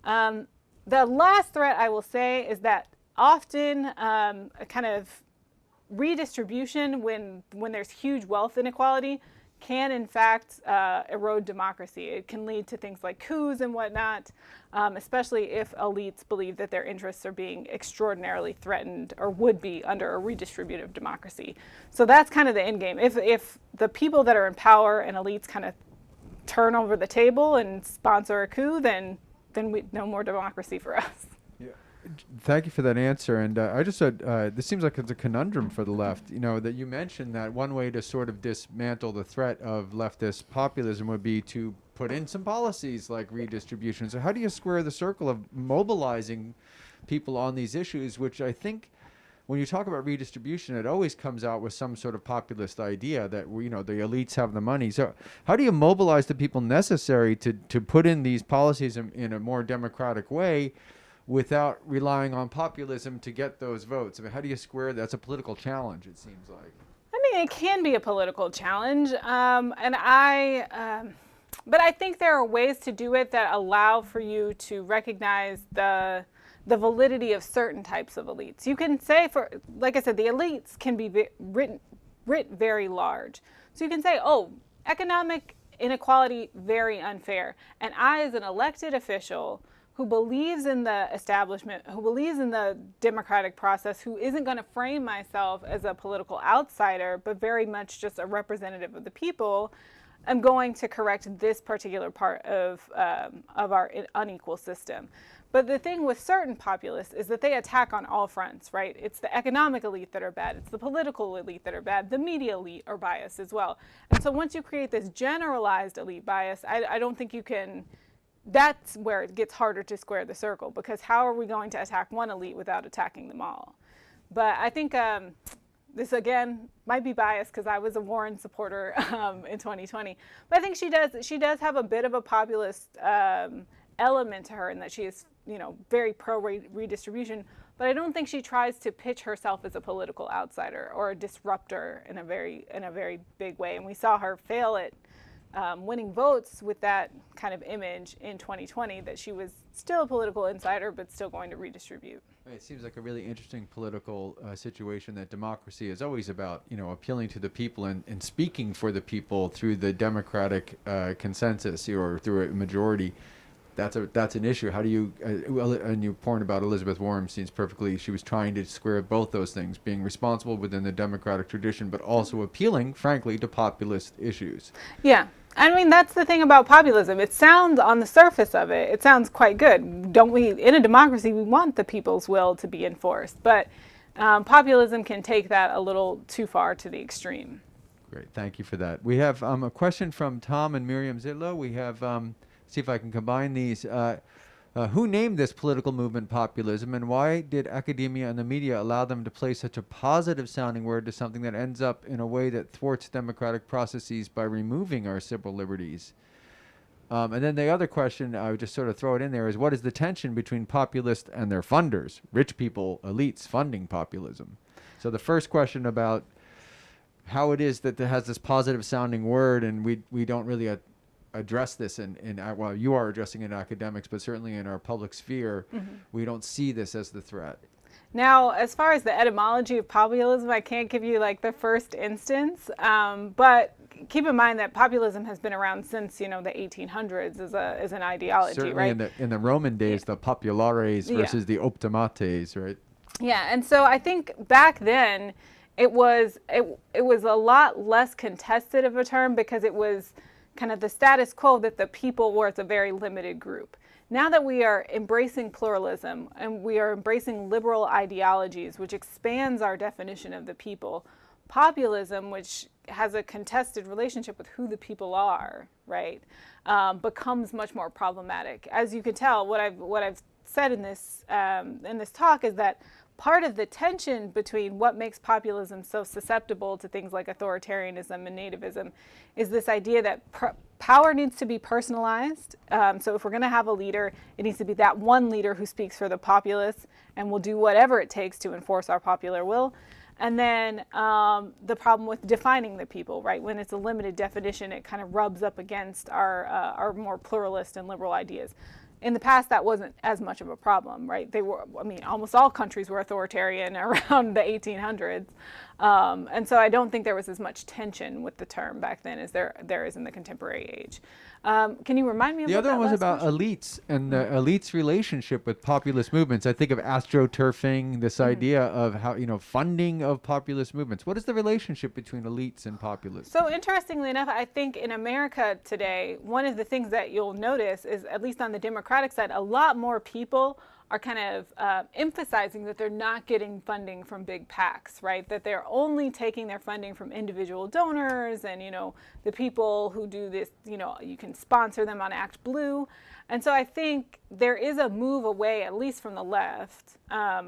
The last threat I will say is that often a kind of redistribution when there's huge wealth inequality can in fact erode democracy. It can lead to things like coups and whatnot, especially if elites believe that their interests are being extraordinarily threatened or would be under a redistributive democracy. So that's kind of the end game. If the people that are in power and elites kind of turn over the table and sponsor a coup, then no more democracy for us. Thank you for that answer. And I just said, this seems like it's a conundrum for the left, that you mentioned that one way to sort of dismantle the threat of leftist populism would be to put in some policies like redistribution. So how do you square the circle of mobilizing people on these issues, which I think when you talk about redistribution, it always comes out with some sort of populist idea that the elites have the money. So how do you mobilize the people necessary to put in these policies in a more democratic way without relying on populism to get those votes? I mean, how do you square that? That's a political challenge, it seems like. I mean, it can be a political challenge, but I think there are ways to do it that allow for you to recognize the validity of certain types of elites. You can say, like I said, the elites can be writ very large. So you can say, oh, economic inequality, very unfair. And I, as an elected official who believes in the establishment, who believes in the democratic process, who isn't going to frame myself as a political outsider, but very much just a representative of the people, I'm going to correct this particular part of our unequal system. But the thing with certain populists is that they attack on all fronts, right? It's the economic elite that are bad. It's the political elite that are bad. The media elite are biased as well. And so once you create this generalized elite bias, I don't think you can, that's where it gets harder to square the circle, because how are we going to attack one elite without attacking them all? But I think this, again, might be biased because I was a Warren supporter in 2020. But I think she does have a bit of a populist element to her in that she is, very pro-redistribution. But I don't think she tries to pitch herself as a political outsider or a disruptor in a very big way. And we saw her fail at winning votes with that kind of image in 2020, that she was still a political insider but still going to redistribute. It seems like a really interesting political situation that democracy is always about, appealing to the people and speaking for the people through the democratic consensus or through a majority. That's an issue. How do you, and your point about Elizabeth Warren seems perfectly, she was trying to square both those things, being responsible within the democratic tradition, but also appealing, frankly, to populist issues. Yeah. I mean, that's the thing about populism. It sounds, on the surface of it, it sounds quite good. Don't we, in a democracy, we want the people's will to be enforced. But populism can take that a little too far to the extreme. Great. Thank you for that. We have a question from Tom and Miriam Zitlow. We have, see if I can combine these. Who named this political movement populism, and why did academia and the media allow them to play such a positive sounding word to something that ends up in a way that thwarts democratic processes by removing our civil liberties? And then the other question, I would just sort of throw it in there, is what is the tension between populists and their funders, rich people, elites funding populism? So the first question about how it is that it has this positive sounding word, and we don't really address this well, you are addressing it in academics, but certainly in our public sphere, we don't see this as the threat. Now, as far as the etymology of populism, I can't give you like the first instance, but keep in mind that populism has been around since, the 1800s as an ideology, certainly right? In the Roman days, the populares versus the optimates, right? Yeah, and so I think back then it was a lot less contested of a term, because it was kind of the status quo that the people were a very limited group. Now that we are embracing pluralism and we are embracing liberal ideologies, which expands our definition of the people, populism, which has a contested relationship with who the people are, right, becomes much more problematic. As you can tell, what I've said in this talk is that part of the tension between what makes populism so susceptible to things like authoritarianism and nativism is this idea that power needs to be personalized. So if we're going to have a leader, it needs to be that one leader who speaks for the populace and will do whatever it takes to enforce our popular will. And then the problem with defining the people, right? When it's a limited definition, it kind of rubs up against our more pluralist and liberal ideas. In the past, that wasn't as much of a problem, right? Almost all countries were authoritarian around the 1800s. And so I don't think there was as much tension with the term back then as there is in the contemporary age. Can you remind me of the other one was about question? elites and the elites' relationship with populist movements. I think of astroturfing, this idea of how, funding of populist movements. What is the relationship between elites and populists? So interestingly enough, I think in America today, one of the things that you'll notice is, at least on the Democratic side, a lot more people are kind of emphasizing that they're not getting funding from big PACs, right? That they're only taking their funding from individual donors and, the people who do this, you can sponsor them on Act Blue. And so I think there is a move away, at least from the left,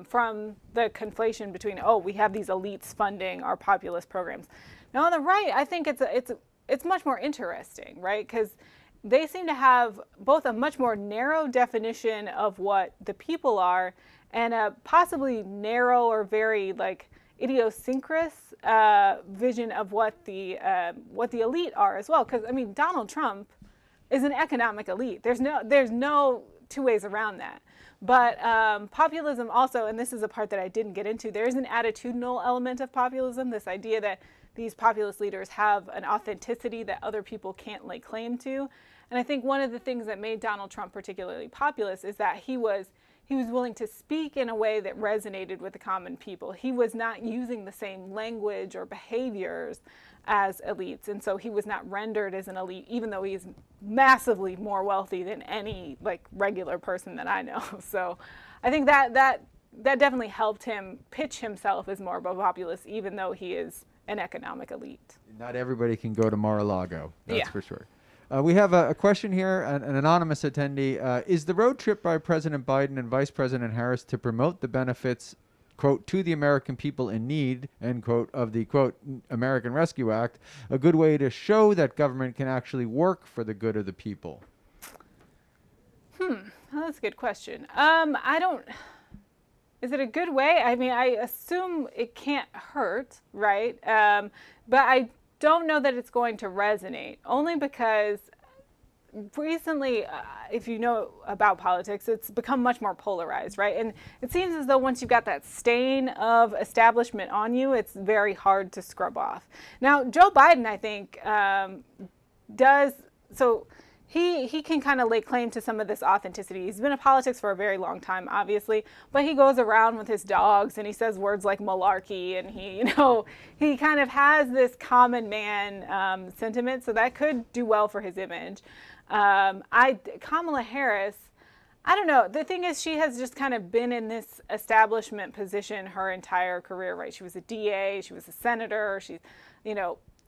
from the conflation between, we have these elites funding our populist programs. Now on the right, I think it's much more interesting, right? Because they seem to have both a much more narrow definition of what the people are and a possibly narrow or very idiosyncrasis vision of what the elite are as well. Because Donald Trump is an economic elite. There's no two ways around that. But populism also, and this is a part that I didn't get into, there is an attitudinal element of populism, this idea that these populist leaders have an authenticity that other people can't lay claim to. And I think one of the things that made Donald Trump particularly populist is that he was willing to speak in a way that resonated with the common people. He was not using the same language or behaviors as elites, and so he was not rendered as an elite, even though he is massively more wealthy than any regular person that I know. So I think that definitely helped him pitch himself as more of a populist, even though he is an economic elite. Not everybody can go to Mar-a-Lago, that's for sure. We have a question here, an anonymous attendee. Is the road trip by President Biden and Vice President Harris to promote the benefits, quote, to the American people in need, end quote, of the, quote, American Rescue Act, a good way to show that government can actually work for the good of the people? Well, that's a good question. Is it a good way? I assume it can't hurt, right? But I don't know that it's going to resonate, only because recently, if you know about politics, it's become much more polarized, right? And it seems as though once you've got that stain of establishment on you, it's very hard to scrub off. Now, Joe Biden, I think, does, so he can kind of lay claim to some of this authenticity. He's been in politics for a very long time, obviously, but he goes around with his dogs and he says words like malarkey, and he kind of has this common man sentiment, so that could do well for his image. Kamala Harris, I don't know. The thing is, she has just kind of been in this establishment position her entire career, right? She was a DA, she was a senator,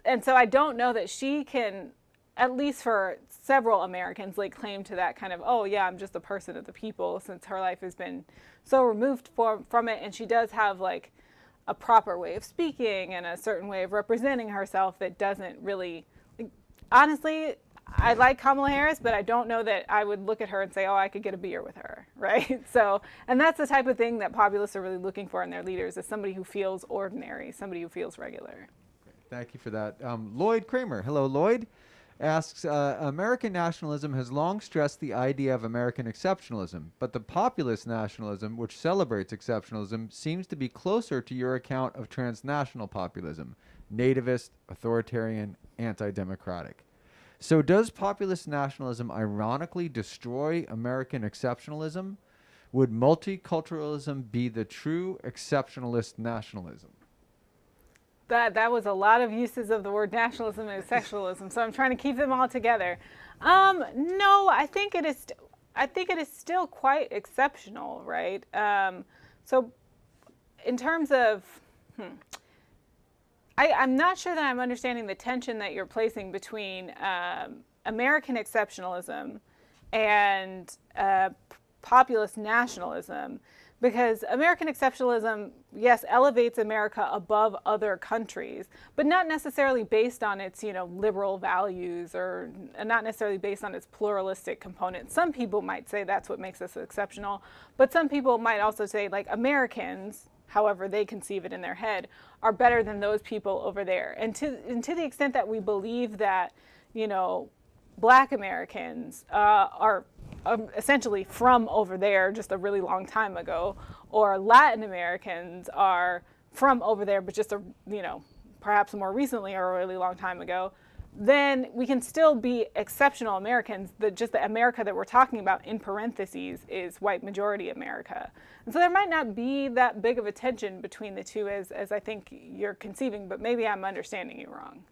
and so I don't know that she can, at least for several Americans, lay claim to that kind of, I'm just a person of the people, since her life has been so removed from it. And she does have a proper way of speaking and a certain way of representing herself that doesn't really, honestly, I like Kamala Harris, but I don't know that I would look at her and say, I could get a beer with her, right? So, and that's the type of thing that populists are really looking for in their leaders, is somebody who feels ordinary, somebody who feels regular. Thank you for that. Lloyd Kramer, hello, Lloyd, asks, American nationalism has long stressed the idea of American exceptionalism, but the populist nationalism, which celebrates exceptionalism, seems to be closer to your account of transnational populism, nativist, authoritarian, anti-democratic. So does populist nationalism ironically destroy American exceptionalism? Would multiculturalism be the true exceptionalist nationalism? That was a lot of uses of the word nationalism and exceptionalism, so I'm trying to keep them all together. No, I think it is still quite exceptional, right? So in terms of, I'm not sure that I'm understanding the tension that you're placing between American exceptionalism and populist nationalism, because American exceptionalism, yes, elevates America above other countries, but not necessarily based on its, liberal values, or not necessarily based on its pluralistic components. Some people might say that's what makes us exceptional, but some people might also say, Americans, however they conceive it in their head, are better than those people over there. And to the extent that we believe that, Black Americans are essentially from over there just a really long time ago, or Latin Americans are from over there but just perhaps more recently or a really long time ago, then we can still be exceptional Americans. The America that we're talking about in parentheses is white majority America. And so there might not be that big of a tension between the two as I think you're conceiving, but maybe I'm understanding you wrong.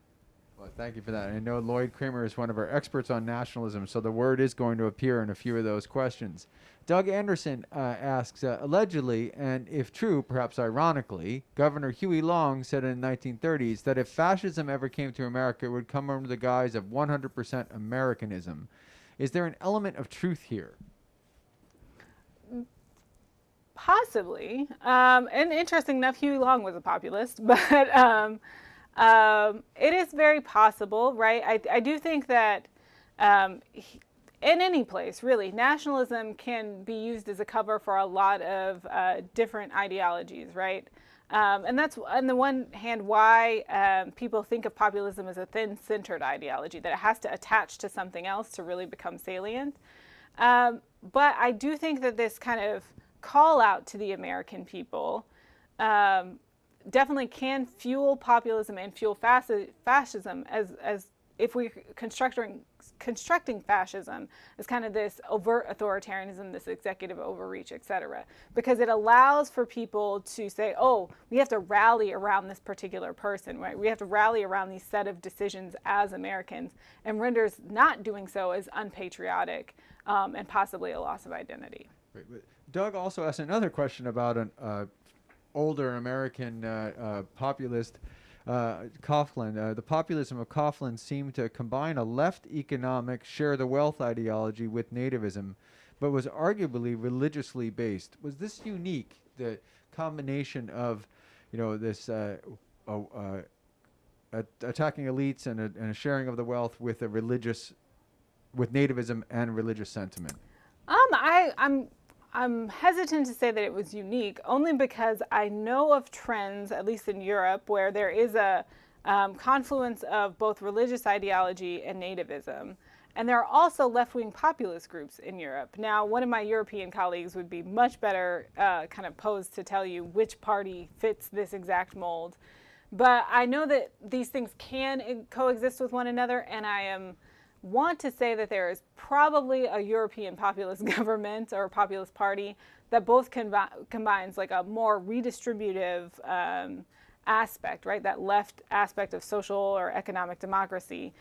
Well, thank you for that. I know Lloyd Kramer is one of our experts on nationalism, so the word is going to appear in a few of those questions. Doug Anderson asks, allegedly, and if true, perhaps ironically, Governor Huey Long said in the 1930s that if fascism ever came to America, it would come under the guise of 100% Americanism. Is there an element of truth here? Possibly. And interesting enough, Huey Long was a populist, but it is very possible, right? I do think that in any place, really, nationalism can be used as a cover for a lot of different ideologies, right? And that's, on the one hand, why people think of populism as a thin-centered ideology, that it has to attach to something else to really become salient. But I do think that this kind of call out to the American people definitely can fuel populism and fuel fascism, as if we're constructing fascism as kind of this overt authoritarianism, this executive overreach, etc. Because it allows for people to say, oh, we have to rally around this particular person, right? We have to rally around these set of decisions as Americans, and renders not doing so as unpatriotic and possibly a loss of identity. Right. Doug also asked another question about an older American populist, Coughlin. The populism of Coughlin seemed to combine a left economic share the wealth ideology with nativism, but was arguably religiously based. Was this unique, the combination of, this attacking elites and a sharing of the wealth with with nativism and religious sentiment? I'm hesitant to say that it was unique, only because I know of trends, at least in Europe, where there is a confluence of both religious ideology and nativism. And there are also left-wing populist groups in Europe. Now, one of my European colleagues would be much better kind of posed to tell you which party fits this exact mold. But I know that these things can coexist with one another, and I want to say that there is probably a European populist government or populist party that both combines like a more redistributive aspect, right? That left aspect of social or economic democracy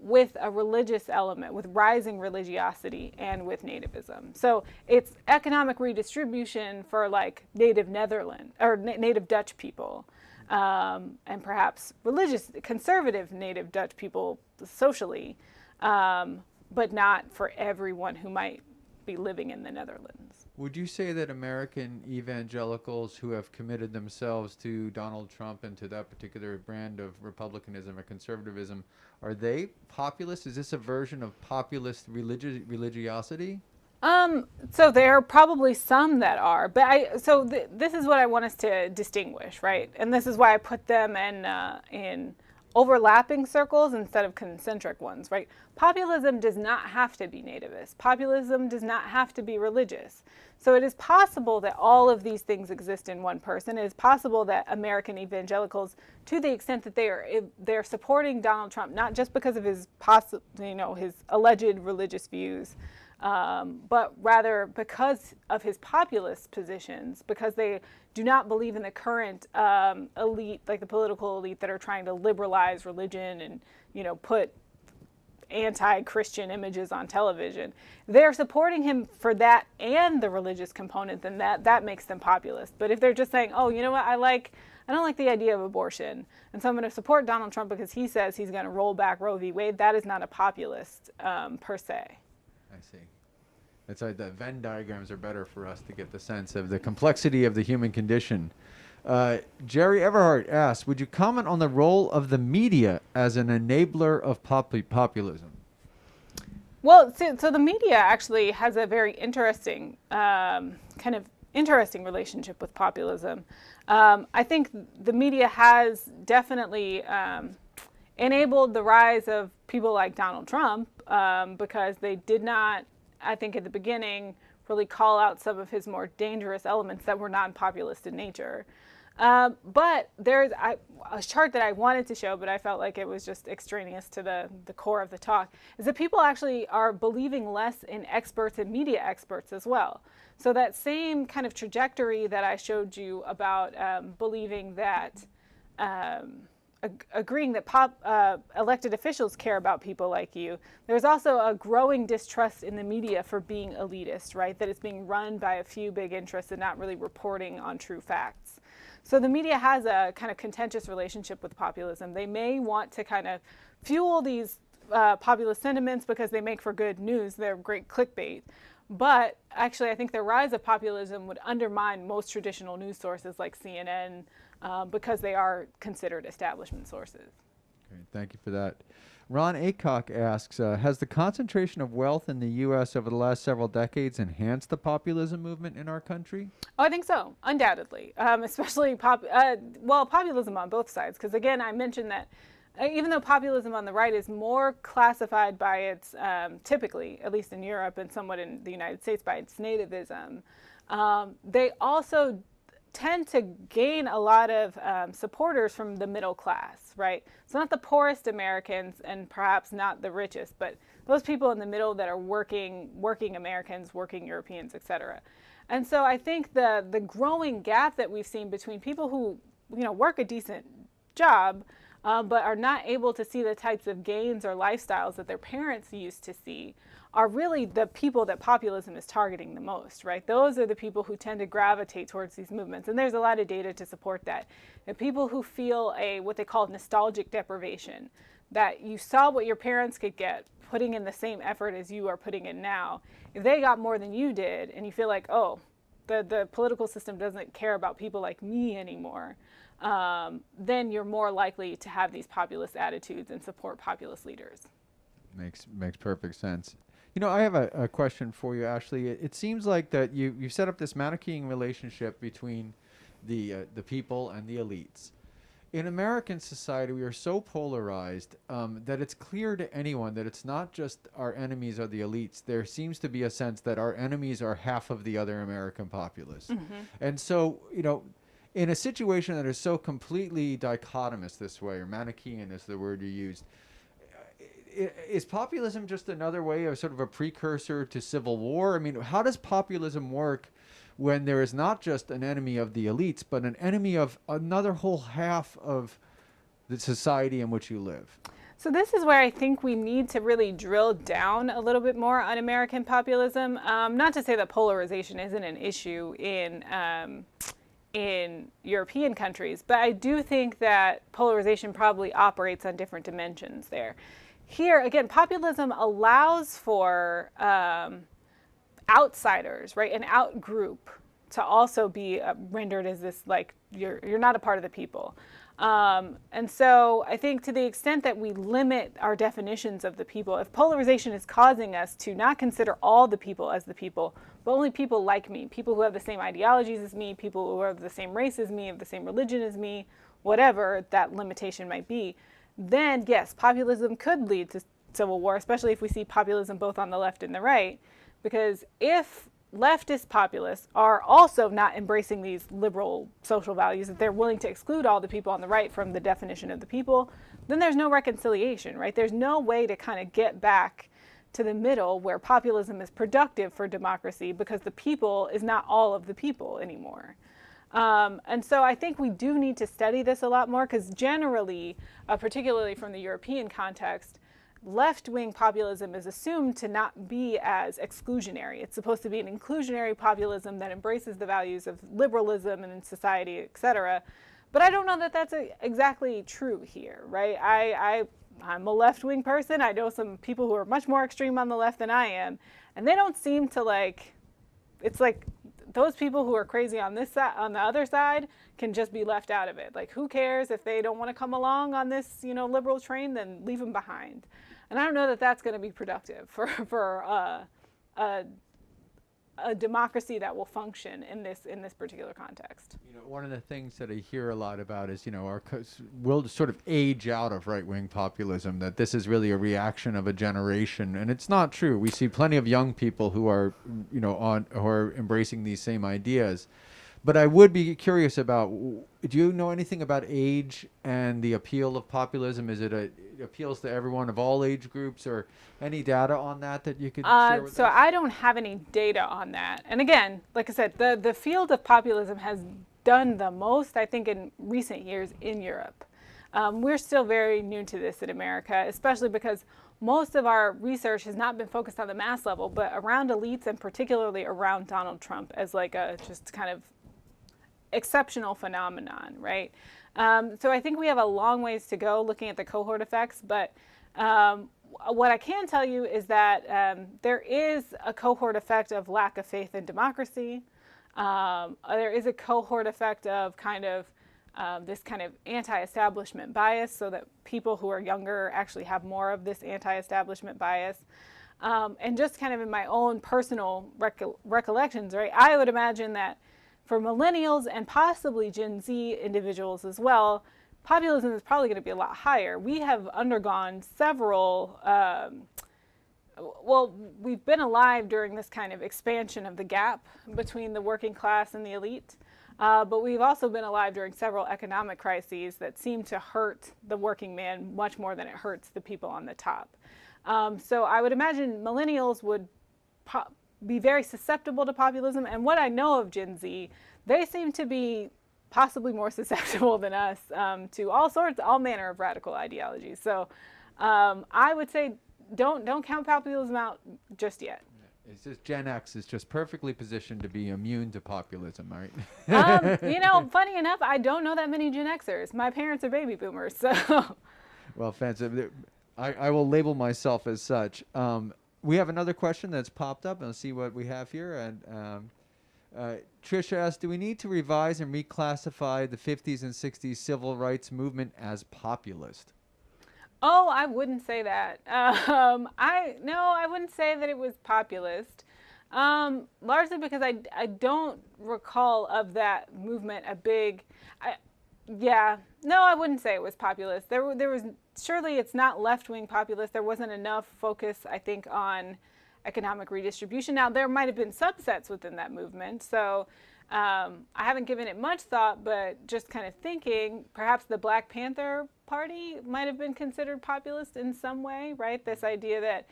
with a religious element, with rising religiosity and with nativism. So it's economic redistribution for like native Netherlands or native Dutch people. And perhaps religious, conservative native Dutch people socially, but not for everyone who might be living in the Netherlands. Would you say that American evangelicals who have committed themselves to Donald Trump and to that particular brand of republicanism or conservatism, are they populist? Is this a version of populist religiosity? So there are probably some that are, but this is what I want us to distinguish, right? And this is why I put them in overlapping circles instead of concentric ones, right? Populism does not have to be nativist. Populism does not have to be religious. So it is possible that all of these things exist in one person. It is possible that American evangelicals, to the extent that they're supporting Donald Trump, not just because of his his alleged religious views, but rather because of his populist positions, because they do not believe in the current elite, like the political elite that are trying to liberalize religion and, put anti-Christian images on television. They're supporting him for that and the religious component, then that makes them populist. But if they're just saying, oh, you know what, I don't like the idea of abortion, and so I'm going to support Donald Trump because he says he's going to roll back Roe v. Wade, that is not a populist per se. I see. That's why the Venn diagrams are better for us to get the sense of the complexity of the human condition. Jerry Everhart asks, would you comment on the role of the media as an enabler of populism? Well, so the media actually has a very interesting relationship with populism. I think the media has definitely enabled the rise of people like Donald Trump because they did not, I think at the beginning, really call out some of his more dangerous elements that were non-populist in nature. But there's a chart that I wanted to show, but I felt like it was just extraneous to the core of the talk, is that people actually are believing less in experts and media experts as well. So that same kind of trajectory that I showed you about believing that agreeing that elected officials care about people like you, there's also a growing distrust in the media for being elitist, right? That it's being run by a few big interests and not really reporting on true facts. So the media has a kind of contentious relationship with populism. They may want to kind of fuel these populist sentiments because they make for good news. They're great clickbait. But actually, I think the rise of populism would undermine most traditional news sources like CNN because they are considered establishment sources. Great, thank you for that. Ron Aycock asks, has the concentration of wealth in the U.S. over the last several decades enhanced the populism movement in our country? Oh, I think so, undoubtedly, especially populism on both sides. Because again, I mentioned that even though populism on the right is more classified by its, typically, at least in Europe and somewhat in the United States, by its nativism, they also tend to gain a lot of supporters from the middle class, right? So not the poorest Americans and perhaps not the richest, but those people in the middle that are working Americans, working Europeans, et cetera. And so I think the growing gap that we've seen between people who work a decent job but are not able to see the types of gains or lifestyles that their parents used to see are really the people that populism is targeting the most, right? Those are the people who tend to gravitate towards these movements. And there's a lot of data to support that. And people who feel what they call nostalgic deprivation, that you saw what your parents could get putting in the same effort as you are putting in now. If they got more than you did and you feel like, oh, the political system doesn't care about people like me anymore, then you're more likely to have these populist attitudes and support populist leaders. Makes perfect sense. I have a question for you, Ashley. It seems like that you set up this Manichaean relationship between the people and the elites. In American society, we are so polarized that it's clear to anyone that it's not just our enemies are the elites. There seems to be a sense that our enemies are half of the other American populace. Mm-hmm. And so, in a situation that is so completely dichotomous this way, or Manichaean is the word you used, is populism just another way of sort of a precursor to civil war? I mean, how does populism work when there is not just an enemy of the elites, but an enemy of another whole half of the society in which you live? So this is where I think we need to really drill down a little bit more on American populism. Not to say that polarization isn't an issue in European countries, but I do think that polarization probably operates on different dimensions there. Here, again, populism allows for outsiders, right, an out group to also be rendered as this, like, you're not a part of the people. And so I think to the extent that we limit our definitions of the people, if polarization is causing us to not consider all the people as the people, but only people like me, people who have the same ideologies as me, people who are of the same race as me, of the same religion as me, whatever that limitation might be, then yes, populism could lead to civil war, especially if we see populism both on the left and the right. Because if leftist populists are also not embracing these liberal social values, that they're willing to exclude all the people on the right from the definition of the people, then there's no reconciliation, right? There's no way to kind of get back to the middle where populism is productive for democracy because the people is not all of the people anymore. And so I think we do need to study this a lot more because generally, particularly from the European context, left-wing populism is assumed to not be as exclusionary. It's supposed to be an inclusionary populism that embraces the values of liberalism and society, et cetera. But I don't know that that's exactly true here, right? I'm a left-wing person. I know some people who are much more extreme on the left than I am, and they don't seem to it's like those people who are crazy on this side, on the other side, can just be left out of it. Like, who cares if they don't want to come along on this, liberal train? Then leave them behind. And I don't know that that's going to be productive for a democracy that will function in this particular context. One of the things that I hear a lot about is, we'll sort of age out of right-wing populism, that this is really a reaction of a generation, and it's not true. We see plenty of young people who are, who are embracing these same ideas. But I would be curious about, do you know anything about age and the appeal of populism? Is it appeals to everyone of all age groups, or any data on that you could share with us? So I don't have any data on that. And again, like I said, the field of populism has done the most, I think, in recent years in Europe. We're still very new to this in America, especially because most of our research has not been focused on the mass level, but around elites and particularly around Donald Trump as like a just kind of exceptional phenomenon, right? So I think we have a long ways to go looking at the cohort effects, but what I can tell you is that there is a cohort effect of lack of faith in democracy. There is a cohort effect of kind of this kind of anti-establishment bias, so that people who are younger actually have more of this anti-establishment bias. And just kind of in my own personal recollections, right, I would imagine that for millennials and possibly Gen Z individuals as well, populism is probably going to be a lot higher. We have undergone several, we've been alive during this kind of expansion of the gap between the working class and the elite. But we've also been alive during several economic crises that seem to hurt the working man much more than it hurts the people on the top. So I would imagine millennials would be very susceptible to populism. And what I know of Gen Z, they seem to be possibly more susceptible than us to all manner of radical ideologies. So I would say don't count populism out just yet. It's just Gen X is just perfectly positioned to be immune to populism, right? Funny enough, I don't know that many Gen Xers. My parents are baby boomers, so. Well, fancy. I will label myself as such. We have another question that's popped up, and let's see what we have here. And Trisha asks, do we need to revise and reclassify the 50s and 60s civil rights movement as populist? Oh, I wouldn't say that. I wouldn't say that it was populist. Largely because I don't recall of that movement a big. I wouldn't say it was populist. There was surely it's not left-wing populist. There wasn't enough focus, I think, on economic redistribution. Now there might have been subsets within that movement, so. I haven't given it much thought, but just kind of thinking, perhaps the Black Panther Party might have been considered populist in some way, right? This idea that,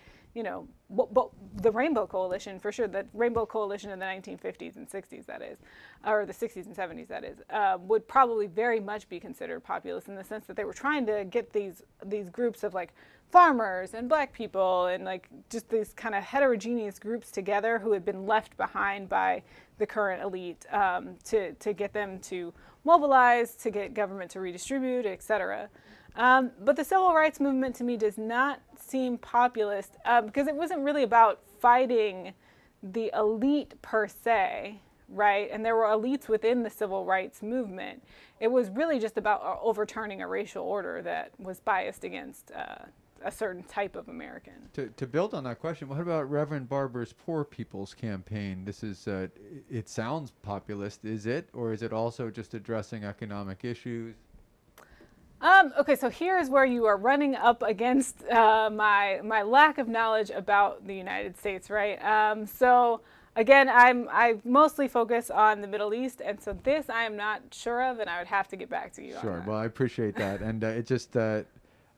but the Rainbow Coalition, for sure, the Rainbow Coalition in the 1950s and 60s, that is, or the 60s and 70s, that is, would probably very much be considered populist in the sense that they were trying to get these groups of like farmers and black people and like just these kind of heterogeneous groups together who had been left behind by the current elite to get them to mobilize, to get government to redistribute, etc. But the civil rights movement to me does not seem populist because it wasn't really about fighting the elite per se, right? And there were elites within the civil rights movement. It was really just about overturning a racial order that was biased against a certain type of American. To build on that question, what about Reverend Barber's Poor People's Campaign? This is, it sounds populist, is it? Or is it also just addressing economic issues? Okay, so here's where you are running up against my lack of knowledge about the United States, right? So again, I mostly focus on the Middle East, and so this I am not sure of, and I would have to get back to you on that. Well, I appreciate that. And it just, I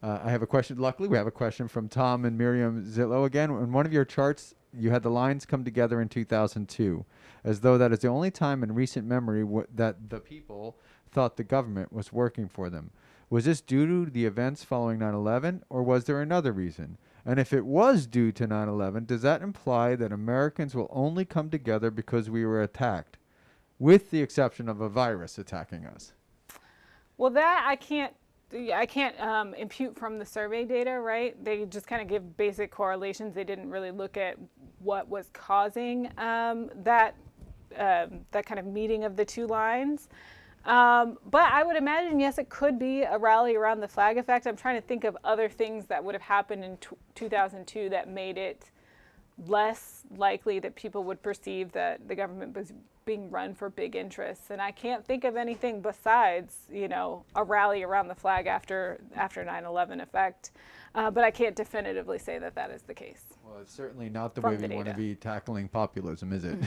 have a question. Luckily, we have a question from Tom and Miriam Zillow again. In one of your charts, you had the lines come together in 2002, as though that is the only time in recent memory that the people thought the government was working for them. Was this due to the events following 9/11, or was there another reason? And if it was due to 9/11, does that imply that Americans will only come together because we were attacked, with the exception of a virus attacking us? Well, that I can't impute from the survey data, right? They just kind of give basic correlations. They didn't really look at what was causing that kind of meeting of the two lines. But I would imagine, yes, it could be a rally around the flag effect. I'm trying to think of other things that would have happened in 2002 that made it less likely that people would perceive that the government was being run for big interests. And I can't think of anything besides, a rally around the flag after 9/11 effect. But I can't definitively say that that is the case. Well, it's certainly not the way we want to be tackling populism, is it?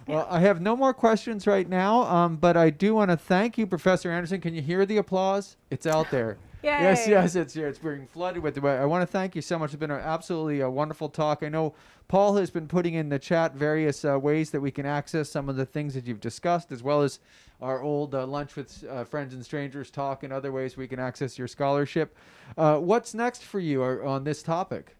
Yeah. Well, I have no more questions right now, but I do want to thank you, Professor Anderson. Can you hear the applause? It's out there. Yay. Yes, it's being flooded with. I want to thank you so much. It's been absolutely a wonderful talk. I know Paul has been putting in the chat various ways that we can access some of the things that you've discussed, as well as our old lunch with friends and strangers talk and other ways we can access your scholarship. What's next for you on this topic?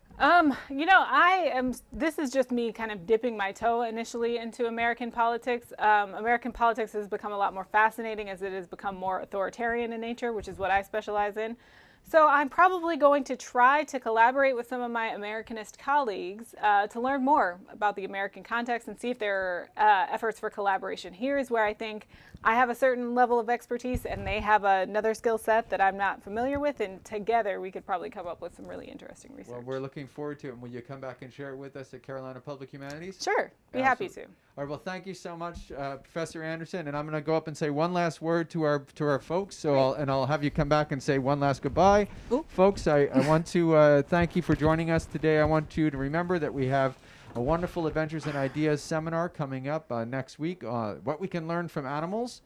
This is just me kind of dipping my toe initially into American politics. American politics has become a lot more fascinating as it has become more authoritarian in nature, which is what I specialize in. So I'm probably going to try to collaborate with some of my Americanist colleagues to learn more about the American context and see if there are efforts for collaboration. Here is where I think I have a certain level of expertise and they have another skill set that I'm not familiar with, and together we could probably come up with some really interesting research. Well, we're looking forward to it. And will you come back and share it with us at Carolina Public Humanities? Sure, be happy to. All right, well, thank you so much, Professor Anderson. And I'm going to go up and say one last word to our folks. So I'll have you come back and say one last goodbye. Ooh. Folks, I want to thank you for joining us today. I want you to remember that we have a wonderful Adventures and Ideas seminar coming up next week. What we can learn from animals.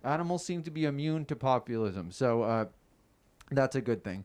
Animals seem to be immune to populism, so that's a good thing.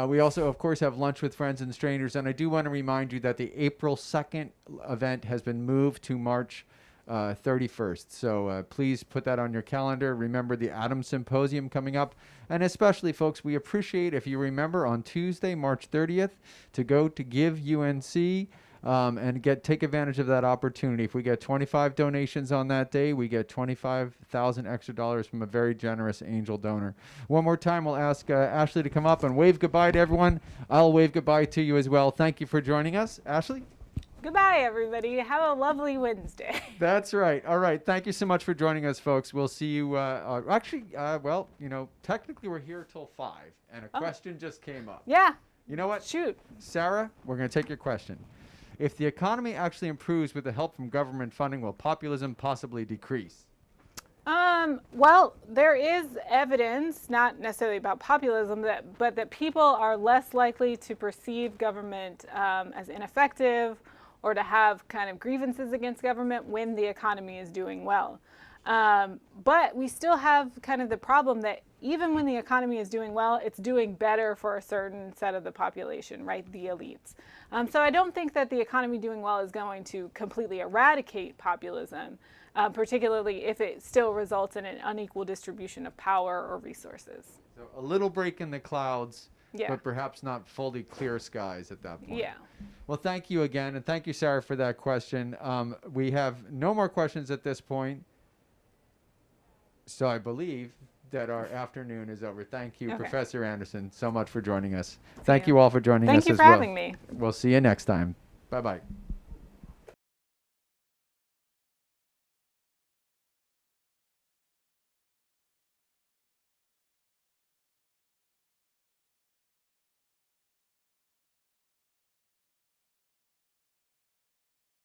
We also, of course, have Lunch with Friends and Strangers, and I do want to remind you that the April 2nd event has been moved to March 31st. So please put that on your calendar. Remember the Atom Symposium coming up. And especially, folks, we appreciate if you remember on Tuesday, March 30th, to go to Give UNC and take advantage of that opportunity. If we get 25 donations on that day, we get $25,000 extra dollars from a very generous angel donor. One more time, we'll ask Ashley to come up and wave goodbye to everyone. I'll wave goodbye to you as well. Thank you for joining us. Ashley? Goodbye, everybody. Have a lovely Wednesday. That's right. All right. Thank you so much for joining us, folks. We'll see you. Technically we're here till 5, and a question just came up. Yeah. You know what? Shoot. Sarah, we're going to take your question. If the economy actually improves with the help from government funding, will populism possibly decrease? Well, there is evidence, not necessarily about populism, but that people are less likely to perceive government as ineffective or to have kind of grievances against government when the economy is doing well. But we still have kind of the problem that even when the economy is doing well, it's doing better for a certain set of the population, right? The elites. So I don't think that the economy doing well is going to completely eradicate populism, particularly if it still results in an unequal distribution of power or resources. So a little break in the clouds, Yeah. but perhaps not fully clear skies at that point. Yeah. Well, thank you again, and thank you, Sarah, for that question. We have no more questions at this point, so I believe that our afternoon is over. Thank you, Okay. Professor Anderson, so much for joining us. Thank you all for joining us Thank you as for well. having me. We'll see you next time. Bye-bye.